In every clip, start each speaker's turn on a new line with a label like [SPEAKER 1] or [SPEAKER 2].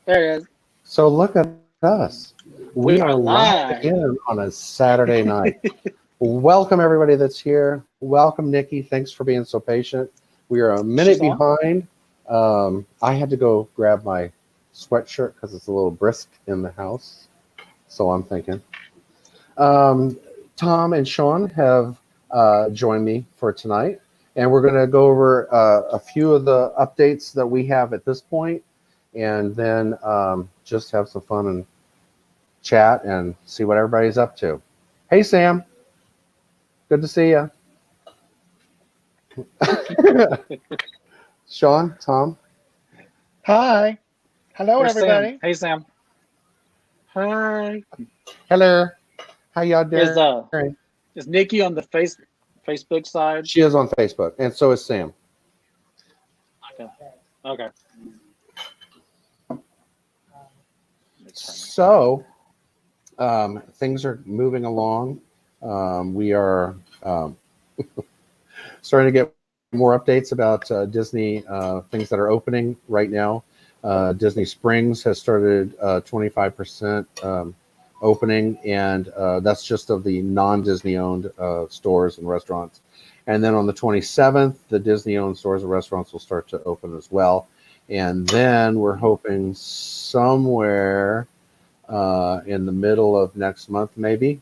[SPEAKER 1] There it is.
[SPEAKER 2] So look at us. We
[SPEAKER 1] We are
[SPEAKER 2] are live
[SPEAKER 1] live.
[SPEAKER 2] again on a Saturday night. Welcome everybody that's here. Welcome Nikki. Thanks for being so patient. We are a minute
[SPEAKER 1] She's on.
[SPEAKER 2] behind. I had to go grab my sweatshirt because it's a little brisk in the house. So I'm thinking. Um, Tom and Sean have joined me for tonight, and we're going to go over a few of the updates that we have at this point, and then just have some fun and chat and see what everybody's up to. Hey, Sam. Good to see you. Sean, Tom.
[SPEAKER 3] Hi. Hello,
[SPEAKER 1] There's Sam.
[SPEAKER 3] everybody.
[SPEAKER 1] Hey, Sam. Hi.
[SPEAKER 2] Hello. How y'all
[SPEAKER 1] Is
[SPEAKER 2] doing?
[SPEAKER 1] is Nikki on the Facebook side?
[SPEAKER 2] She is on Facebook, and so is Sam.
[SPEAKER 1] Okay. Okay.
[SPEAKER 2] So things are moving along. We are starting to get more updates about Disney things that are opening right now. Disney Springs has started 25% opening, and that's just of the non-Disney owned stores and restaurants. And then on the 27th, the Disney owned stores and restaurants will start to open as well. And then we're hoping somewhere in the middle of next month, maybe,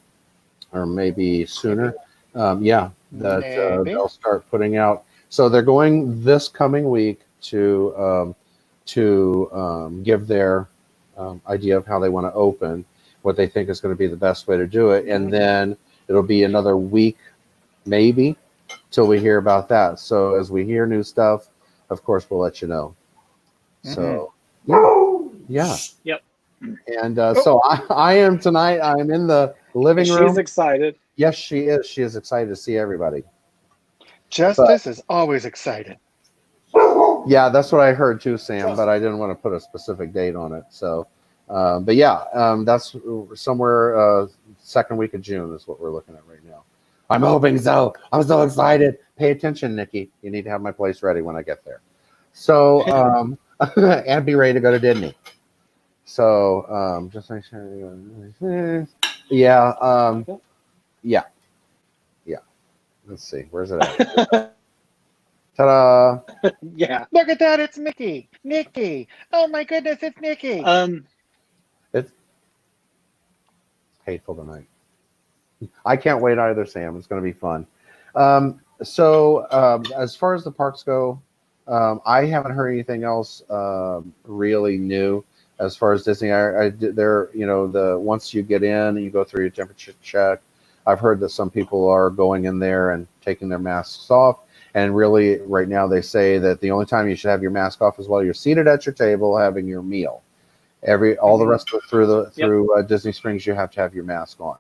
[SPEAKER 2] or maybe sooner. That
[SPEAKER 3] Maybe.
[SPEAKER 2] they'll start putting out. So they're going this coming week to give their idea of how they want to open, what they think is going to be the best way to do it, and then it'll be another week, maybe, till we hear about that. So as we hear new stuff, of course, we'll let you know. So yeah.
[SPEAKER 1] Yep.
[SPEAKER 2] And so I am tonight. I'm in the living room.
[SPEAKER 1] She's excited.
[SPEAKER 2] Yes, she is. She is excited to see everybody.
[SPEAKER 3] Justice is always excited.
[SPEAKER 2] Yeah, that's what I heard too, Sam. But I didn't want to put a specific date on it. So, but yeah, that's somewhere second week of June is what we're looking at right now. I'm hoping so. I'm so excited. Pay attention, Nikki. You need to have my place ready when I get there. So, and be ready to go to Disney. So, just make sure. Yeah. Yeah. Let's see. Where's it at? Ta-da!
[SPEAKER 1] Yeah.
[SPEAKER 3] Look at that. It's Mickey. Nikki. Oh, my goodness. It's Nikki.
[SPEAKER 2] It's hateful tonight. I can't wait either, Sam. It's going to be fun. As far as the parks go, I haven't heard anything else really new as far as Disney. They're, once you get in and you go through your temperature check, I've heard that some people are going in there and taking their masks off. And really, right now, they say that the only time you should have your mask off is while you're seated at your table having your meal. All the rest of through Disney Springs, you have to have your mask on.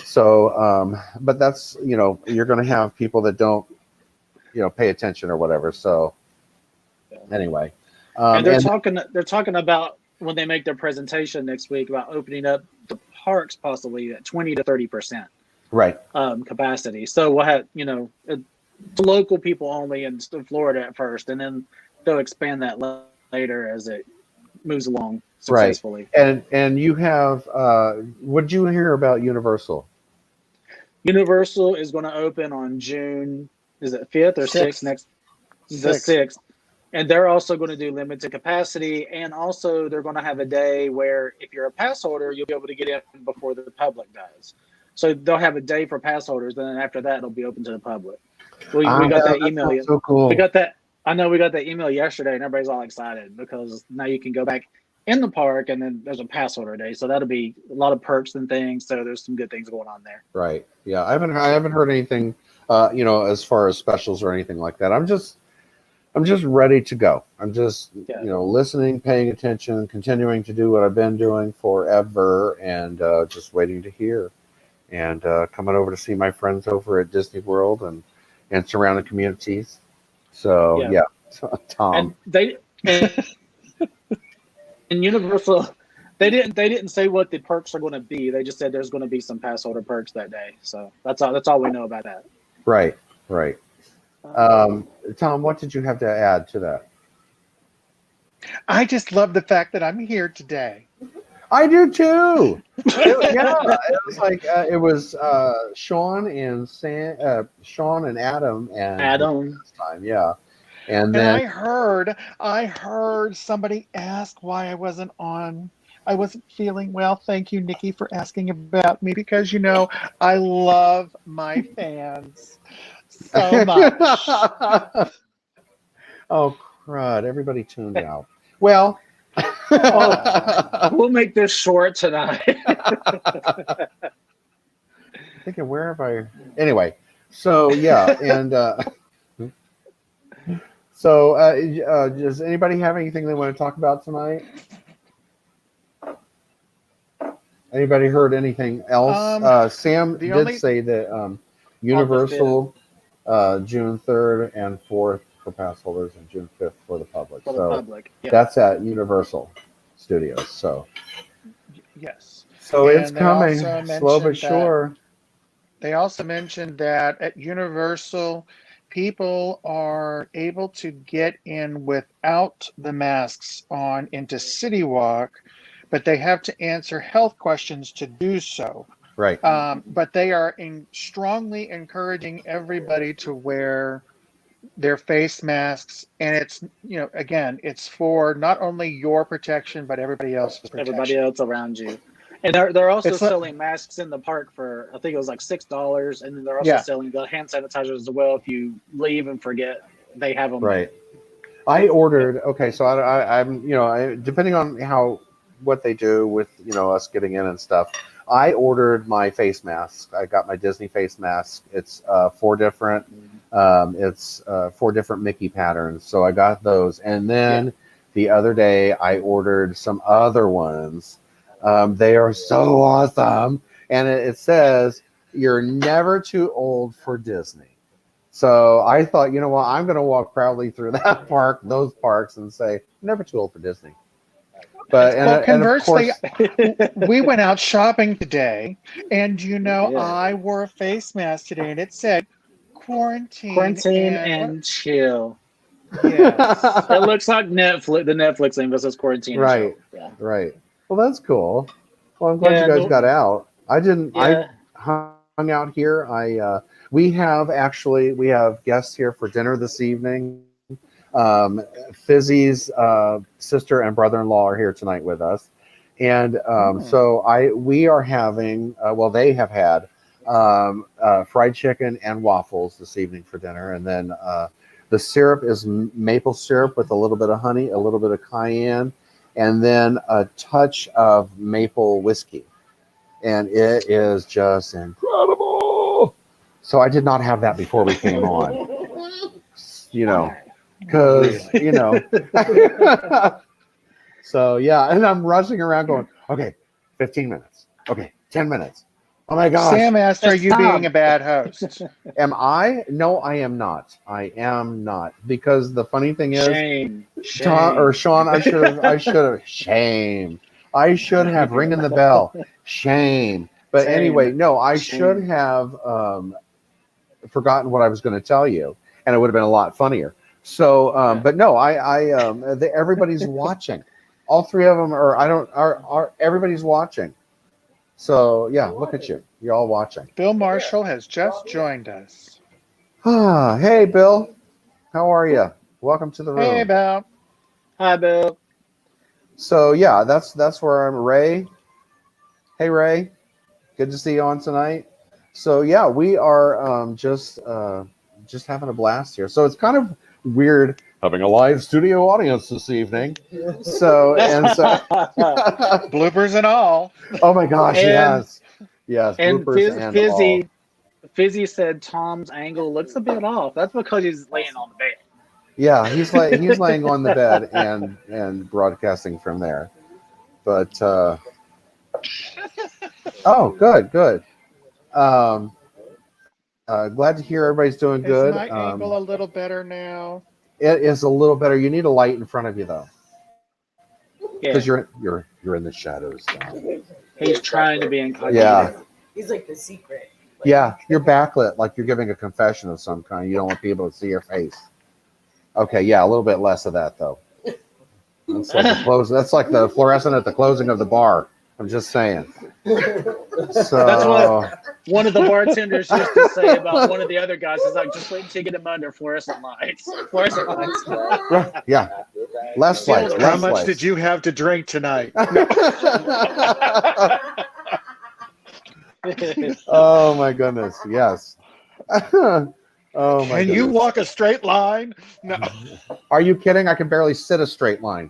[SPEAKER 2] So, but that's, you're going to have people that don't, pay attention or whatever. So, anyway,
[SPEAKER 1] and they're talking about when they make their presentation next week about opening up the parks possibly at 20 to 30%.
[SPEAKER 2] Right.
[SPEAKER 1] Capacity. So we'll have, to local people only in Florida at first, and then they'll expand that later as it moves along successfully.
[SPEAKER 2] Right. And you have, what did you hear about Universal?
[SPEAKER 1] Universal is going to open on June, is it 5th or 6th next? The 6th. And they're also going to do limited capacity, and also they're going to have a day where if you're a pass holder, you'll be able to get in before the public does. So they'll have a day for pass holders, and then after that, it'll be open to the public. We got that email.
[SPEAKER 2] So cool.
[SPEAKER 1] We got that. I know we got that email yesterday, and everybody's all excited because now you can go back in the park, and then there's a pass holder day. So that'll be a lot of perks and things. So there's some good things going on there.
[SPEAKER 2] Right. Yeah. I haven't heard anything, as far as specials or anything like that. I'm just ready to go. I'm just, listening, paying attention, continuing to do what I've been doing forever, and just waiting to hear. And coming over to see my friends over at Disney World and surrounding communities. So yeah. Tom.
[SPEAKER 1] And Universal, they didn't say what the perks are going to be. They just said there's going to be some pass holder perks that day. So that's all we know about that.
[SPEAKER 2] Right. Tom, what did you have to add to that?
[SPEAKER 3] I just love the fact that I'm here today.
[SPEAKER 2] I do too. It was like it was Sean and Sean and Adam and
[SPEAKER 1] Adam.
[SPEAKER 2] this time, yeah. And
[SPEAKER 3] And
[SPEAKER 2] then
[SPEAKER 3] I heard somebody ask why I wasn't on. I wasn't feeling well. Thank you, Nikki, for asking about me because I love my fans so much.
[SPEAKER 2] Oh crud! Everybody tuned out. Well,
[SPEAKER 1] We'll make this short tonight.
[SPEAKER 2] thinking where have I? Anyway, so yeah, and does anybody have anything they want to talk about tonight? Anybody heard anything else? Sam did say that Universal June 3rd and 4th for pass holders and June 5th for the public.
[SPEAKER 1] For the public. Yeah.
[SPEAKER 2] That's at Universal Studios. So
[SPEAKER 3] Yes.
[SPEAKER 2] it's
[SPEAKER 3] And they
[SPEAKER 2] coming,
[SPEAKER 3] also
[SPEAKER 2] slow but
[SPEAKER 3] mentioned
[SPEAKER 2] sure.
[SPEAKER 3] They also mentioned that at Universal, people are able to get in without the masks on into City Walk, but they have to answer health questions to do so.
[SPEAKER 2] Right.
[SPEAKER 3] But they are strongly encouraging everybody to wear their face masks, and it's again, it's for not only your protection but everybody else's protection.
[SPEAKER 1] Everybody else around you. And they're also selling masks in the park for, I think it was like $6, and then they're also selling the hand sanitizers as well. If you leave and forget, they have them.
[SPEAKER 2] Right. I ordered. Okay, so I'm depending on what they do with us getting in and stuff. I ordered my face mask. I got my Disney face mask. It's 4 different. It's 4 different Mickey patterns. So I got those, and then the other day I ordered some other ones. They are so awesome, and it says you're never too old for Disney. So I thought, I'm going to walk proudly through those parks, and say never too old for Disney. But
[SPEAKER 3] conversely,
[SPEAKER 2] and of course,
[SPEAKER 3] we went out shopping today, and I wore a face mask today, and it said quarantine
[SPEAKER 1] and chill.
[SPEAKER 3] Yes.
[SPEAKER 1] It looks like Netflix. The Netflix thing that says quarantine.
[SPEAKER 2] Right.
[SPEAKER 1] And chill. Yeah.
[SPEAKER 2] Right. Well, that's cool. Well, I'm glad you guys got out. I didn't.
[SPEAKER 1] Yeah.
[SPEAKER 2] I hung out here. We have guests here for dinner this evening. Fizzy's sister and brother-in-law are here tonight with us, and so we are having. They have had fried chicken and waffles this evening for dinner, and then the syrup is maple syrup with a little bit of honey, a little bit of cayenne, and then a touch of maple whiskey, and it is just incredible. So I did not have that before we came on. Because so yeah, and I'm rushing around going, okay, 15 minutes, okay, 10 minutes. Oh my gosh.
[SPEAKER 3] Sam asked, "Are you being a bad host?"
[SPEAKER 2] Am I? No, I am not. I am not, because the funny thing is,
[SPEAKER 1] Shame.
[SPEAKER 2] Sean, I should have shame. I should have ringing the bell. Shame. But anyway, no, I should have forgotten what I was going to tell you, and it would have been a lot funnier. So, but no, everybody's watching. All 3 of them are everybody's watching. So yeah, look at you. You're all watching.
[SPEAKER 3] Bill Marshall has just joined us.
[SPEAKER 2] Hey, Bill. How are you? Welcome to the room.
[SPEAKER 3] Hey, Bill.
[SPEAKER 1] Hi, Bill.
[SPEAKER 2] So yeah, that's where I'm. Ray. Hey, Ray. Good to see you on tonight. So yeah, we are just having a blast here. So it's kind of weird having a live studio audience this evening. So
[SPEAKER 3] Bloopers and all.
[SPEAKER 2] Oh my gosh, yes.
[SPEAKER 1] And
[SPEAKER 2] bloopers
[SPEAKER 1] Fizzy said Tom's angle looks a bit off. That's because he's laying on the bed.
[SPEAKER 2] Yeah, he's laying on the bed and broadcasting from there. But oh, good. Glad to hear everybody's doing good.
[SPEAKER 3] Is my angle a little better now?
[SPEAKER 2] It is a little better. You need a light in front of you though, because
[SPEAKER 1] Yeah.
[SPEAKER 2] you're in the shadows now.
[SPEAKER 1] He's trying to be incognito.
[SPEAKER 2] Yeah.
[SPEAKER 4] He's like the secret. Like,
[SPEAKER 2] Yeah, you're backlit, like you're giving a confession of some kind. You don't want people to see your face. Okay, yeah, a little bit less of that though. That's like the close. That's like the fluorescent at the closing of the bar. I'm just saying. So
[SPEAKER 1] That's what one of the bartenders used to say about one of the other guys. Is like, just wait until you get them under fluorescent lights. Fluorescent lights.
[SPEAKER 2] yeah, less lights.
[SPEAKER 3] How
[SPEAKER 2] Less
[SPEAKER 3] much
[SPEAKER 2] lights.
[SPEAKER 3] did you have to drink tonight?
[SPEAKER 2] Oh my goodness. Yes. Oh my
[SPEAKER 3] Can you
[SPEAKER 2] goodness.
[SPEAKER 3] walk a straight line? No.
[SPEAKER 2] Are you kidding? I can barely sit a straight line.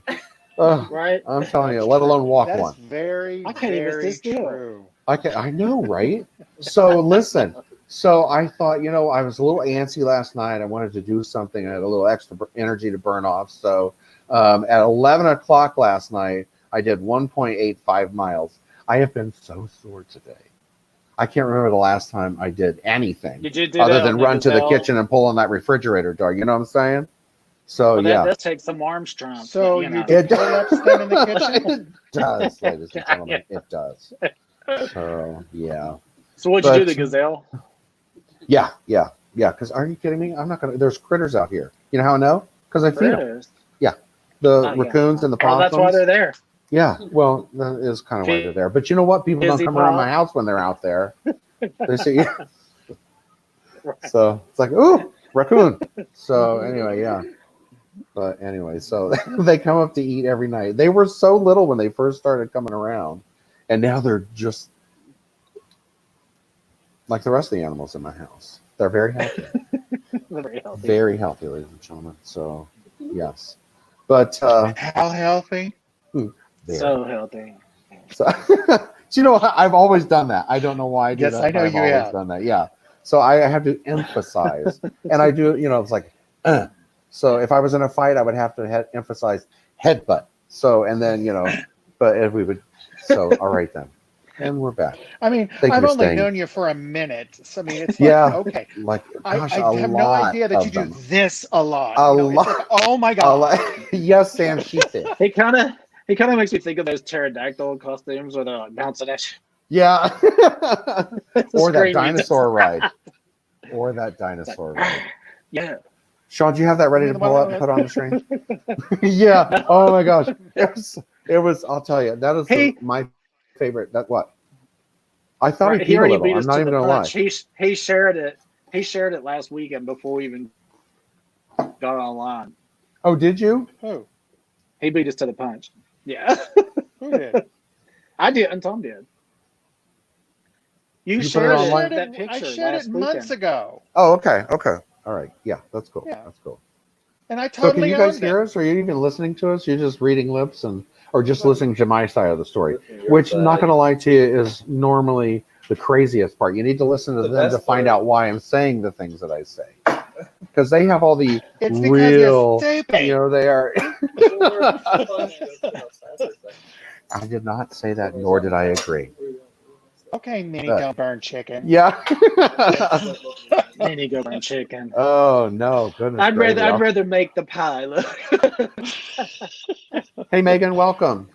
[SPEAKER 2] Ugh,
[SPEAKER 1] Right?
[SPEAKER 2] I'm telling you, let alone walk
[SPEAKER 3] That is
[SPEAKER 2] one.
[SPEAKER 3] very,
[SPEAKER 1] I can't even
[SPEAKER 3] very
[SPEAKER 1] sit still.
[SPEAKER 3] true.
[SPEAKER 2] I know, right? So listen. So I thought, I was a little antsy last night. I wanted to do something. I had a little extra energy to burn off. So at 11 o'clock last night, I did 1.85 miles. I have been so sore today. I can't remember the last time I did anything
[SPEAKER 1] Did you do
[SPEAKER 2] other
[SPEAKER 1] that
[SPEAKER 2] than
[SPEAKER 1] on the
[SPEAKER 2] run to the
[SPEAKER 1] Gazelle?
[SPEAKER 2] kitchen and pull on that refrigerator door. You know what I'm saying? So
[SPEAKER 1] Well, that
[SPEAKER 2] yeah,
[SPEAKER 1] does take some arm strength.
[SPEAKER 3] So
[SPEAKER 1] but,
[SPEAKER 3] you
[SPEAKER 1] know.
[SPEAKER 3] did pull-ups then in the kitchen?
[SPEAKER 2] it does, ladies and gentlemen. It does. So yeah.
[SPEAKER 1] So what'd you do,
[SPEAKER 2] But-
[SPEAKER 1] the Gazelle?
[SPEAKER 2] Yeah. Because are you kidding me? I'm not gonna. There's critters out here. You know how I know? Because I feed them.
[SPEAKER 1] Critters.
[SPEAKER 2] The
[SPEAKER 1] Oh, yeah.
[SPEAKER 2] raccoons and the
[SPEAKER 1] Well,
[SPEAKER 2] possums.
[SPEAKER 1] that's why they're there.
[SPEAKER 2] Yeah. Well, that is kind of why they're there. But you know what? People don't
[SPEAKER 1] Busy
[SPEAKER 2] come around
[SPEAKER 1] pop.
[SPEAKER 2] my house when they're out there. They see.
[SPEAKER 1] Right.
[SPEAKER 2] So it's like, ooh, raccoon. So anyway, yeah. But anyway, so they come up to eat every night. They were so little when they first started coming around, and now they're just like the rest of the animals in my house. They're very healthy.
[SPEAKER 1] They're very healthy.
[SPEAKER 2] Very healthy, ladies and gentlemen. So yes. But
[SPEAKER 3] How healthy?
[SPEAKER 2] there.
[SPEAKER 1] So healthy.
[SPEAKER 2] So, so you know, I've always done that. I don't know why I do
[SPEAKER 3] Yes,
[SPEAKER 2] that.
[SPEAKER 3] I know
[SPEAKER 2] but I've
[SPEAKER 3] you
[SPEAKER 2] always
[SPEAKER 3] have.
[SPEAKER 2] done that. Yeah. So I have to emphasize, and I do. It's like, so if I was in a fight, I would have to emphasize headbutt. So and then but if we would, so all right then, and we're back.
[SPEAKER 3] I mean,
[SPEAKER 2] Thank you
[SPEAKER 3] I've
[SPEAKER 2] for
[SPEAKER 3] only
[SPEAKER 2] staying.
[SPEAKER 3] known you for a minute. So, I mean, it's like,
[SPEAKER 2] Yeah.
[SPEAKER 3] okay.
[SPEAKER 2] Like,
[SPEAKER 3] I
[SPEAKER 2] gosh,
[SPEAKER 3] have
[SPEAKER 2] a
[SPEAKER 3] no
[SPEAKER 2] lot
[SPEAKER 3] idea that you
[SPEAKER 2] of
[SPEAKER 3] do
[SPEAKER 2] them.
[SPEAKER 3] this a lot.
[SPEAKER 2] A
[SPEAKER 3] It's
[SPEAKER 2] lot.
[SPEAKER 3] like, oh my
[SPEAKER 2] A
[SPEAKER 3] God.
[SPEAKER 2] lot. Yes, Sam, she did.
[SPEAKER 1] He kind of makes me think of those pterodactyl costumes where they're like bouncing at you.
[SPEAKER 2] Yeah. Or that
[SPEAKER 1] Screaming.
[SPEAKER 2] dinosaur ride. Or that dinosaur ride.
[SPEAKER 1] Yeah.
[SPEAKER 2] Sean, do you have that ready to pull up and put on the screen? Yeah. Oh my gosh. It was. I'll tell you. That is
[SPEAKER 1] Hey.
[SPEAKER 2] my favorite. That what? I thought
[SPEAKER 1] Right,
[SPEAKER 2] he
[SPEAKER 1] he
[SPEAKER 2] peed a
[SPEAKER 1] already
[SPEAKER 2] little.
[SPEAKER 1] beat
[SPEAKER 2] I'm
[SPEAKER 1] us
[SPEAKER 2] not
[SPEAKER 1] to
[SPEAKER 2] even
[SPEAKER 1] the
[SPEAKER 2] gonna lie.
[SPEAKER 1] punch. He shared it. He shared it last weekend before we even got online.
[SPEAKER 2] Oh, did you?
[SPEAKER 3] Who?
[SPEAKER 1] He beat us to the punch. Yeah.
[SPEAKER 3] Who did?
[SPEAKER 1] I did, and Tom did. You
[SPEAKER 2] You put it
[SPEAKER 1] shared it,
[SPEAKER 2] online?
[SPEAKER 1] that
[SPEAKER 3] I
[SPEAKER 1] picture
[SPEAKER 3] shared
[SPEAKER 1] last
[SPEAKER 3] it months
[SPEAKER 1] weekend.
[SPEAKER 3] ago.
[SPEAKER 2] Oh, okay. Okay. All right. Yeah, that's cool.
[SPEAKER 3] Yeah.
[SPEAKER 2] That's cool.
[SPEAKER 3] And I
[SPEAKER 2] So, can
[SPEAKER 3] totally
[SPEAKER 2] you guys
[SPEAKER 3] owned
[SPEAKER 2] hear
[SPEAKER 3] it.
[SPEAKER 2] us? Are you even listening to us? You're just reading lips or just listening to my side of the story, which, not gonna lie to you, is normally the craziest part. You need to listen to them to find out why I'm saying the things that I say, because they have all the
[SPEAKER 3] It's because
[SPEAKER 2] real.
[SPEAKER 3] you're stupid.
[SPEAKER 2] They are. I did not say that, nor did I agree.
[SPEAKER 3] Okay, Minnie,
[SPEAKER 2] But-
[SPEAKER 3] don't burn chicken.
[SPEAKER 2] Yeah.
[SPEAKER 1] Then you go burn chicken.
[SPEAKER 2] Oh no, goodness.
[SPEAKER 1] I'd
[SPEAKER 2] gracious.
[SPEAKER 1] rather make the pie. Look.
[SPEAKER 2] Hey, Megan, welcome.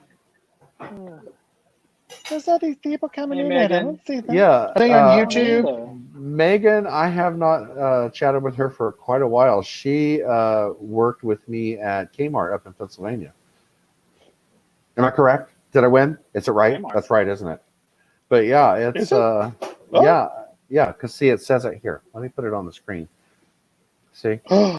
[SPEAKER 3] There's all these people coming
[SPEAKER 1] Hey,
[SPEAKER 3] in and I
[SPEAKER 1] Megan.
[SPEAKER 3] don't see them.
[SPEAKER 2] Yeah.
[SPEAKER 3] Are they on YouTube?
[SPEAKER 2] Megan, I have not chatted with her for quite a while. She worked with me at Kmart up in Pennsylvania. Am I correct? Did I win? Is it right?
[SPEAKER 1] Kmart.
[SPEAKER 2] That's right, isn't it? But yeah, it's
[SPEAKER 3] Is it? Oh.
[SPEAKER 2] yeah. Because see, it says it here. Let me put it on the screen. See? Yeah.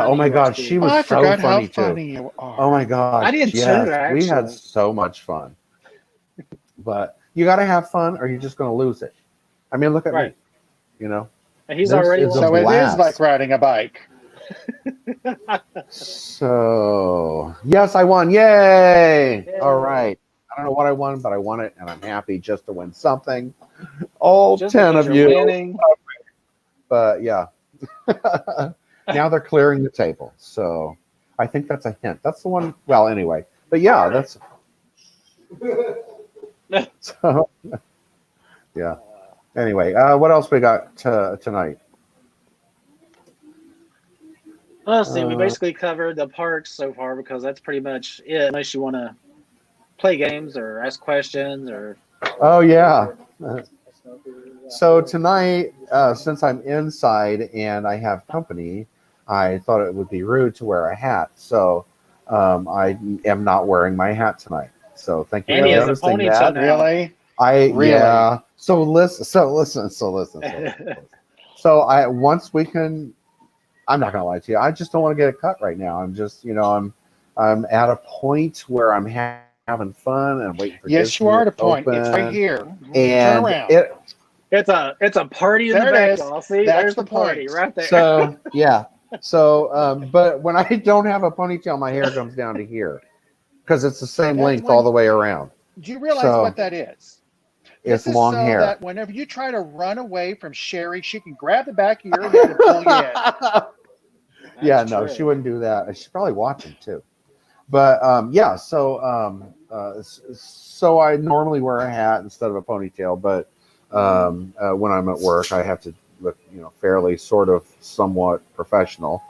[SPEAKER 2] Oh my God, she was
[SPEAKER 3] I
[SPEAKER 2] so
[SPEAKER 3] forgot
[SPEAKER 2] funny
[SPEAKER 3] how
[SPEAKER 2] too.
[SPEAKER 3] funny you are.
[SPEAKER 2] Oh my God.
[SPEAKER 1] I did too,
[SPEAKER 2] yes. We had
[SPEAKER 1] actually.
[SPEAKER 2] so much fun. But you got to have fun or you're just going to lose it. I mean, look at me.
[SPEAKER 1] Right. And he's
[SPEAKER 2] This
[SPEAKER 1] already
[SPEAKER 2] is a
[SPEAKER 3] So it
[SPEAKER 2] blast.
[SPEAKER 3] is like riding a bike.
[SPEAKER 2] So, yes, I won. Yay.
[SPEAKER 1] Yay.
[SPEAKER 2] All right. I don't know what I won, but I won it, and I'm happy just to win something. All
[SPEAKER 1] Just
[SPEAKER 2] 10
[SPEAKER 1] because
[SPEAKER 2] of
[SPEAKER 1] you're
[SPEAKER 2] you.
[SPEAKER 1] winning.
[SPEAKER 2] But yeah. Now they're clearing the table. So I think that's a hint. That's the one. Well, anyway. But yeah, that's. So, yeah. Anyway, what else we got tonight?
[SPEAKER 1] Let's see. We basically covered the parks so far because that's pretty much it. Unless you want to play games or ask questions or.
[SPEAKER 2] Oh, yeah. So tonight, since I'm inside and I have company, I thought it would be rude to wear a hat. So I am not wearing my hat tonight. So thank you
[SPEAKER 1] And
[SPEAKER 2] for
[SPEAKER 1] he has a
[SPEAKER 2] noticing
[SPEAKER 1] ponytail
[SPEAKER 2] that.
[SPEAKER 1] now.
[SPEAKER 3] Really? Really?
[SPEAKER 2] Yeah. So listen. So I once we can. I'm not gonna lie to you. I just don't want to get a cut right now. I'm just, I'm at a point where I'm having fun and waiting for
[SPEAKER 3] Yes, you
[SPEAKER 2] Disney
[SPEAKER 3] are
[SPEAKER 2] to
[SPEAKER 3] at a point. It's right
[SPEAKER 2] open.
[SPEAKER 3] here. Turn
[SPEAKER 2] And
[SPEAKER 3] around.
[SPEAKER 1] It's a party in the
[SPEAKER 3] There it
[SPEAKER 1] back,
[SPEAKER 3] is.
[SPEAKER 1] y'all. See,
[SPEAKER 3] That's
[SPEAKER 1] there's
[SPEAKER 3] the
[SPEAKER 1] the party
[SPEAKER 3] point.
[SPEAKER 1] right there.
[SPEAKER 2] So yeah. So but when I don't have a ponytail, my hair comes down to here because it's the same
[SPEAKER 3] That's
[SPEAKER 2] length all
[SPEAKER 3] when.
[SPEAKER 2] the way around.
[SPEAKER 3] Do you realize
[SPEAKER 2] So
[SPEAKER 3] what that is?
[SPEAKER 2] it's
[SPEAKER 3] This is
[SPEAKER 2] long
[SPEAKER 3] so
[SPEAKER 2] hair.
[SPEAKER 3] that whenever you try to run away from Sherry, she can grab the back of your head and pull you in.
[SPEAKER 2] Yeah,
[SPEAKER 1] That's
[SPEAKER 2] no,
[SPEAKER 1] true.
[SPEAKER 2] she wouldn't do that. She's probably watching too. But yeah, so I normally wear a hat instead of a ponytail, but when I'm at work, I have to look, fairly sort of somewhat professional.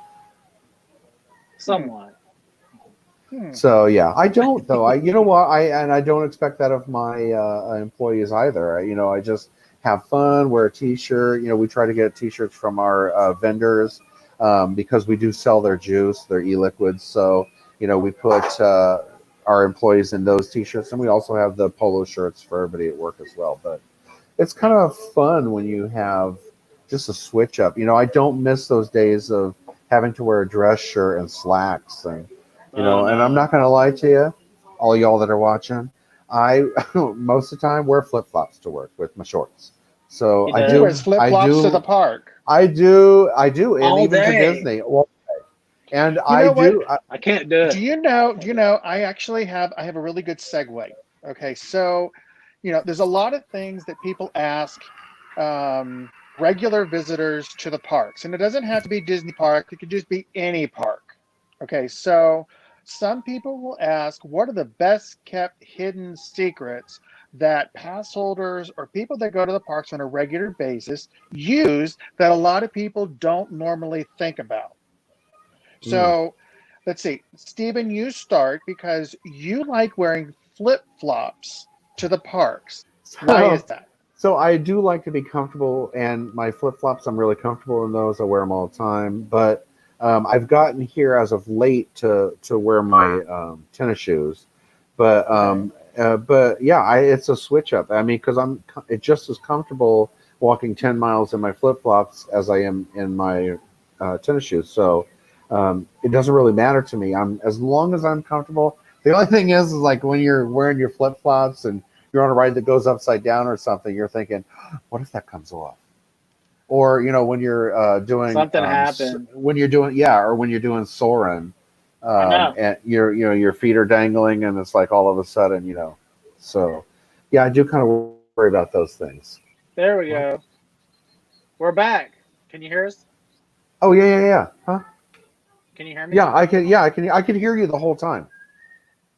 [SPEAKER 1] Somewhat.
[SPEAKER 3] Hmm.
[SPEAKER 2] So yeah, I don't though. You know what? I don't expect that of my employees either. I just have fun, wear a t-shirt. We try to get t-shirts from our vendors because we do sell their juice, their e-liquids. So we put our employees in those t-shirts, and we also have the polo shirts for everybody at work as well. But it's kind of fun when you have just a switch up. I don't miss those days of having to wear a dress shirt and slacks and I'm not gonna lie to you, all y'all that are watching, I most of the time wear flip flops to work with my shorts. So
[SPEAKER 1] He
[SPEAKER 2] I
[SPEAKER 1] does.
[SPEAKER 3] He
[SPEAKER 2] do,
[SPEAKER 3] wears flip
[SPEAKER 2] I
[SPEAKER 3] flops to the
[SPEAKER 2] do,
[SPEAKER 3] park.
[SPEAKER 2] and
[SPEAKER 1] All
[SPEAKER 2] even to
[SPEAKER 1] day.
[SPEAKER 2] Disney. Well, and
[SPEAKER 3] You
[SPEAKER 2] I
[SPEAKER 3] know what?
[SPEAKER 2] do.
[SPEAKER 1] I can't do
[SPEAKER 3] Do
[SPEAKER 1] it.
[SPEAKER 3] you know? Do you know? I have a really good segue. Okay, so there's a lot of things that people ask regular visitors to the parks, and it doesn't have to be Disney Park. It could just be any park. Okay, so some people will ask, what are the best kept hidden secrets that pass holders or people that go to the parks on a regular basis use that a lot of people don't normally think about?
[SPEAKER 2] Mm.
[SPEAKER 3] So let's see, Stephen, you start because you like wearing flip flops to the parks. Why is
[SPEAKER 2] So,
[SPEAKER 3] that?
[SPEAKER 2] so I do like to be comfortable, and my flip flops, I'm really comfortable in those. I wear them all the time, but I've gotten here as of late to wear my tennis shoes, but
[SPEAKER 3] Okay.
[SPEAKER 2] yeah, it's a switch up. I mean, because it's just as comfortable walking 10 miles in my flip flops as I am in my tennis shoes. So it doesn't really matter to me. As long as I'm comfortable. The only thing is like when you're wearing your flip flops and you're on a ride that goes upside down or something, you're thinking, what if that comes off? Or when you're doing
[SPEAKER 1] Something happened.
[SPEAKER 2] when you're doing yeah, or when you're doing Soren,
[SPEAKER 1] I know.
[SPEAKER 2] and your feet are dangling, and it's like all of a sudden, So, yeah, I do kind of worry about those things.
[SPEAKER 1] There we
[SPEAKER 2] What?
[SPEAKER 1] go. We're back. Can you hear us?
[SPEAKER 2] Oh yeah. Huh?
[SPEAKER 1] Can you hear me?
[SPEAKER 2] Yeah, I can. Yeah, I can hear you the whole time.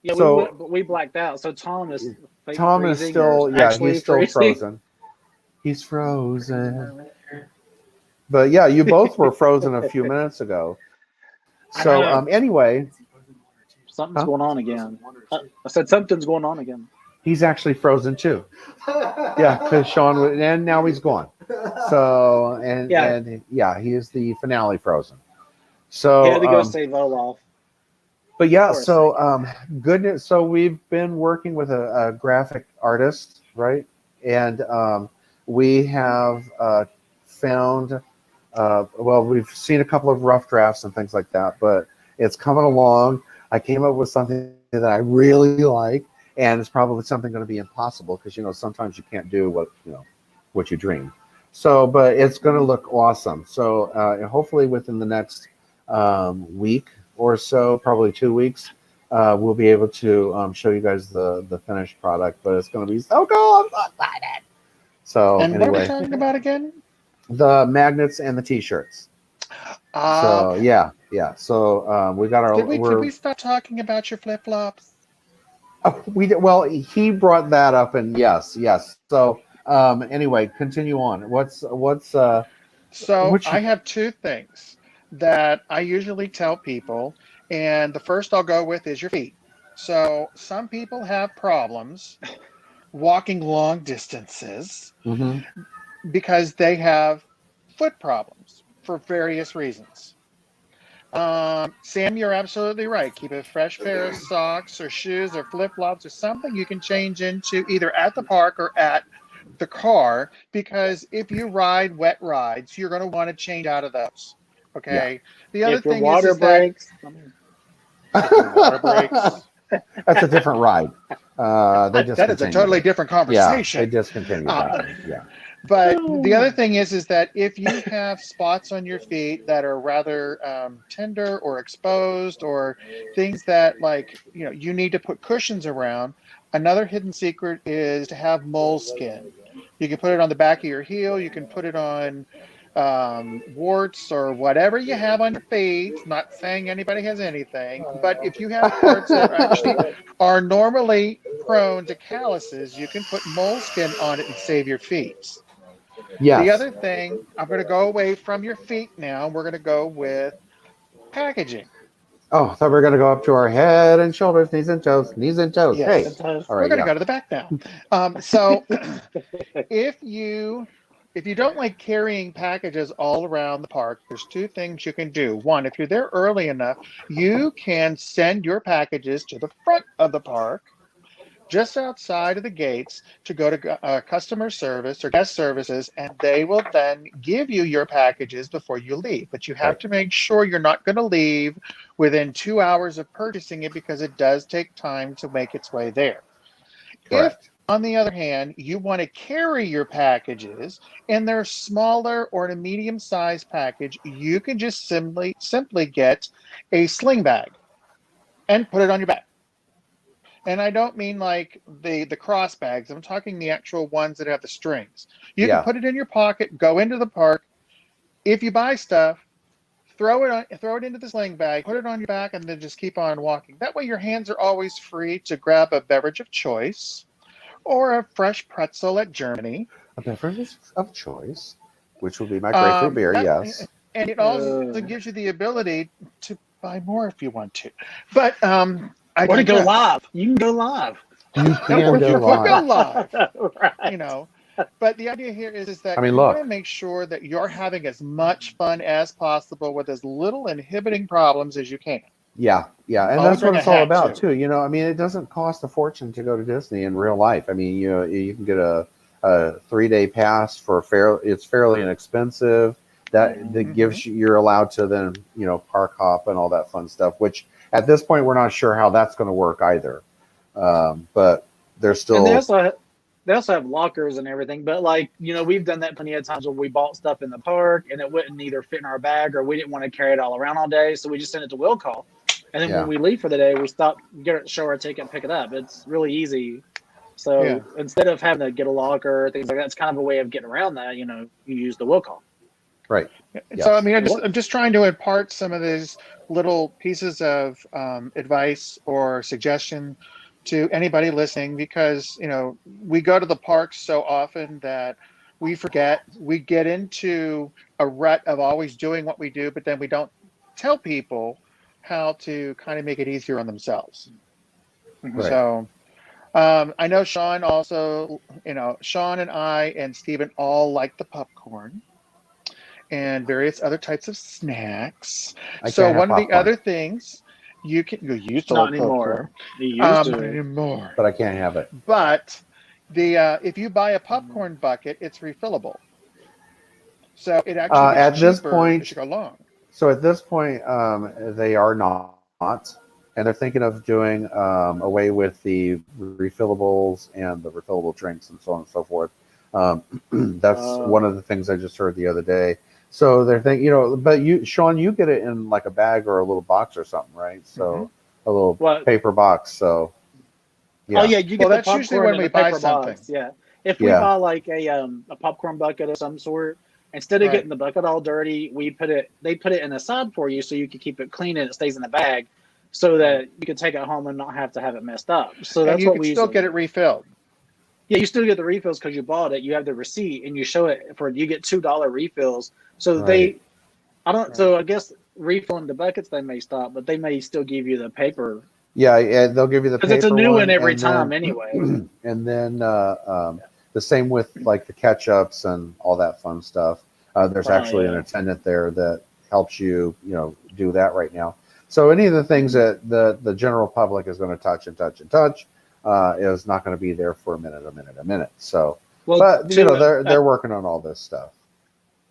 [SPEAKER 1] Yeah,
[SPEAKER 2] So
[SPEAKER 1] we blacked out. So Tom is fake
[SPEAKER 2] Tom is
[SPEAKER 1] freezing or
[SPEAKER 2] still, yeah,
[SPEAKER 1] actually
[SPEAKER 2] he's still
[SPEAKER 1] freezing.
[SPEAKER 2] frozen. He's frozen. But yeah, you both were frozen a few minutes ago.
[SPEAKER 1] I
[SPEAKER 2] So
[SPEAKER 1] know.
[SPEAKER 2] anyway,
[SPEAKER 1] Something's
[SPEAKER 2] huh?
[SPEAKER 1] going on again. I said something's going on again.
[SPEAKER 2] He's actually frozen too. Yeah, because Sean and now he's gone. So
[SPEAKER 1] Yeah,
[SPEAKER 2] and yeah, he is the finale frozen.
[SPEAKER 1] he
[SPEAKER 2] So
[SPEAKER 1] had to go save Olaf.
[SPEAKER 2] but yeah,
[SPEAKER 1] Poor
[SPEAKER 2] so
[SPEAKER 1] thing.
[SPEAKER 2] goodness. So we've been working with a graphic artist, right? And we have found. Well, we've seen a couple of rough drafts and things like that, but it's coming along. I came up with something that I really like, and it's probably something going to be impossible because sometimes you can't do what you dream. So, but it's going to look awesome. So, hopefully within the next week or so, probably 2 weeks, we'll be able to show you guys the finished product. But it's going to be so cool. I'm so excited. So
[SPEAKER 3] And what are we
[SPEAKER 2] anyway,
[SPEAKER 3] talking about again?
[SPEAKER 2] the magnets and the t-shirts. So
[SPEAKER 3] Okay.
[SPEAKER 2] yeah. So we got our
[SPEAKER 3] Did we stop talking about your flip flops?
[SPEAKER 2] oh, we did, well. He brought that up, and yes. So anyway, continue on.
[SPEAKER 3] So
[SPEAKER 2] Which
[SPEAKER 3] I have two things that I usually tell people, and the first I'll go with is your feet. So some people have problems walking long distances
[SPEAKER 2] hmm
[SPEAKER 3] because they have foot problems for various reasons. Sam, you're absolutely right. Keep a fresh pair of socks or shoes or flip flops or something you can change into either at the park or at the car. Because if you ride wet rides, you're going to want to change out of those. Okay. The other
[SPEAKER 1] If your
[SPEAKER 3] thing
[SPEAKER 1] water
[SPEAKER 3] is that
[SPEAKER 1] breaks, I mean,
[SPEAKER 3] if your water breaks,
[SPEAKER 2] That's a different ride. They
[SPEAKER 3] that is a
[SPEAKER 2] discontinued
[SPEAKER 3] totally
[SPEAKER 2] it.
[SPEAKER 3] different
[SPEAKER 2] Yeah, they
[SPEAKER 3] conversation.
[SPEAKER 2] discontinued that
[SPEAKER 3] Uh,
[SPEAKER 2] one. Yeah.
[SPEAKER 3] But the other thing is that if you have spots on your feet that are rather tender or exposed, or things that you need to put cushions around, another hidden secret is to have moleskin. You can put it on the back of your heel. You can put it on warts or whatever you have on your feet. Not saying anybody has anything, but if you have parts that actually are normally prone to calluses, you can put moleskin on it and save your feet. The
[SPEAKER 2] Yes.
[SPEAKER 3] other thing, I'm going to go away from your feet now. We're going to go with packaging.
[SPEAKER 2] Oh, I thought we were gonna go up to our head and shoulders, knees and toes, knees and toes. Hey.
[SPEAKER 3] Yes,
[SPEAKER 1] sometimes
[SPEAKER 2] All
[SPEAKER 3] we're
[SPEAKER 2] right.
[SPEAKER 3] going to
[SPEAKER 2] Yeah.
[SPEAKER 3] go to the back now. So if you don't like carrying packages all around the park, there's two things you can do. One, if you're there early enough, you can send your packages to the front of the park, just outside of the gates, to go to customer service or guest services, and they will then give you your packages before you leave. But you have
[SPEAKER 2] Right.
[SPEAKER 3] to make sure you're not going to leave within 2 hours of purchasing it, because it does take time to make its way there. If,
[SPEAKER 2] Correct.
[SPEAKER 3] on the other hand, you want to carry your packages and they're smaller or in a medium-sized package, you can just simply get a sling bag and put it on your back. And I don't mean like the cross bags. I'm talking the actual ones that have the strings. You can
[SPEAKER 2] Yeah.
[SPEAKER 3] put it in your pocket, go into the park. If you buy stuff, throw it into the sling bag, put it on your back, and then just keep on walking. That way your hands are always free to grab a beverage of choice or a fresh pretzel at Germany.
[SPEAKER 2] A beverage of choice, which will be my grapefruit beer.
[SPEAKER 3] That
[SPEAKER 2] Yes.
[SPEAKER 3] and it also gives you the ability to buy more if you want to. But I
[SPEAKER 1] or to go
[SPEAKER 3] digress.
[SPEAKER 1] live. You can go live.
[SPEAKER 2] You
[SPEAKER 3] Or
[SPEAKER 2] can
[SPEAKER 3] you
[SPEAKER 2] go
[SPEAKER 3] could go
[SPEAKER 2] live.
[SPEAKER 3] live.
[SPEAKER 1] Right.
[SPEAKER 3] But the idea here is that
[SPEAKER 2] I mean,
[SPEAKER 3] you want
[SPEAKER 2] look.
[SPEAKER 3] to make sure that you're having as much fun as possible with as little inhibiting problems as you can.
[SPEAKER 2] Yeah, yeah, and
[SPEAKER 3] Always
[SPEAKER 2] that's what
[SPEAKER 3] bring a
[SPEAKER 2] it's all
[SPEAKER 3] hat
[SPEAKER 2] about
[SPEAKER 3] too.
[SPEAKER 2] too. I mean, it doesn't cost a fortune to go to Disney in real life. I mean, you can get a 3-day pass for it's fairly inexpensive. That gives you're allowed to then park hop and all that fun stuff. Which at this point we're not sure how that's going to work either. But there's
[SPEAKER 1] And
[SPEAKER 2] still
[SPEAKER 1] they also have lockers and everything. But we've done that plenty of times where we bought stuff in the park and it wouldn't either fit in our bag or we didn't want to carry it all around all day, so we just sent it to will call. And then
[SPEAKER 2] Yeah.
[SPEAKER 1] when we leave for the day, we stop, show our ticket, and pick it up. It's really easy. So
[SPEAKER 3] Yeah.
[SPEAKER 1] instead of having to get a locker, things like that, it's kind of a way of getting around that. You use the will call.
[SPEAKER 2] right.
[SPEAKER 3] So I mean,
[SPEAKER 1] Yes.
[SPEAKER 3] I'm just trying to impart some of these little pieces of advice or suggestion to anybody listening, because we go to the parks so often that we forget. We get into a rut of always doing what we do, but then we don't tell people how to kind of make it easier on themselves.
[SPEAKER 2] Right.
[SPEAKER 3] So I know Sean also, Sean and I and Stephen all like the popcorn and various other types of snacks.
[SPEAKER 2] I
[SPEAKER 3] So
[SPEAKER 2] can't have
[SPEAKER 3] one of the
[SPEAKER 2] popcorn,
[SPEAKER 3] other things you used to
[SPEAKER 1] Not
[SPEAKER 3] like
[SPEAKER 1] anymore.
[SPEAKER 3] popcorn,
[SPEAKER 1] You used
[SPEAKER 3] not
[SPEAKER 1] to.
[SPEAKER 3] anymore.
[SPEAKER 2] but I can't have it.
[SPEAKER 3] But if you buy a popcorn bucket, it's refillable. So it actually
[SPEAKER 2] At
[SPEAKER 3] gets
[SPEAKER 2] this
[SPEAKER 3] cheaper
[SPEAKER 2] point,
[SPEAKER 3] as you go along.
[SPEAKER 2] So at this point, they are not, and they're thinking of doing away with the refillables and the refillable drinks and so on and so forth. That's one of the things I just heard the other day. So they're thinking, but Sean, you get it in like a bag or a little box or something, right? So a little paper box. So
[SPEAKER 1] Oh yeah, you get the
[SPEAKER 3] that's
[SPEAKER 1] popcorn
[SPEAKER 3] usually when
[SPEAKER 1] in
[SPEAKER 3] we
[SPEAKER 1] the
[SPEAKER 3] buy
[SPEAKER 1] paper
[SPEAKER 3] something.
[SPEAKER 1] box. Yeah, if we buy like a popcorn bucket of some sort, instead of getting the bucket all dirty, they put it in a side for you so you can keep it clean and it stays in the bag, so that you can take it home and not have to have it messed up. So that's what we
[SPEAKER 3] still get it refilled.
[SPEAKER 1] Yeah, you still get the refills because you bought it. You have the receipt and you show it you get $2 refills. So So I guess refilling the buckets they may stop, but they may still give you the paper.
[SPEAKER 2] Yeah, they'll give you the paper
[SPEAKER 1] because it's a new one every
[SPEAKER 2] and
[SPEAKER 1] time
[SPEAKER 2] then,
[SPEAKER 1] anyway.
[SPEAKER 2] And then the same with like the ketchups and all that fun stuff. There's actually an attendant there that helps you, do that right now. So any of the things that the general public is going to touch is not going to be there for a minute. So,
[SPEAKER 1] Well,
[SPEAKER 2] but you
[SPEAKER 1] to,
[SPEAKER 2] know, they're working on all this stuff.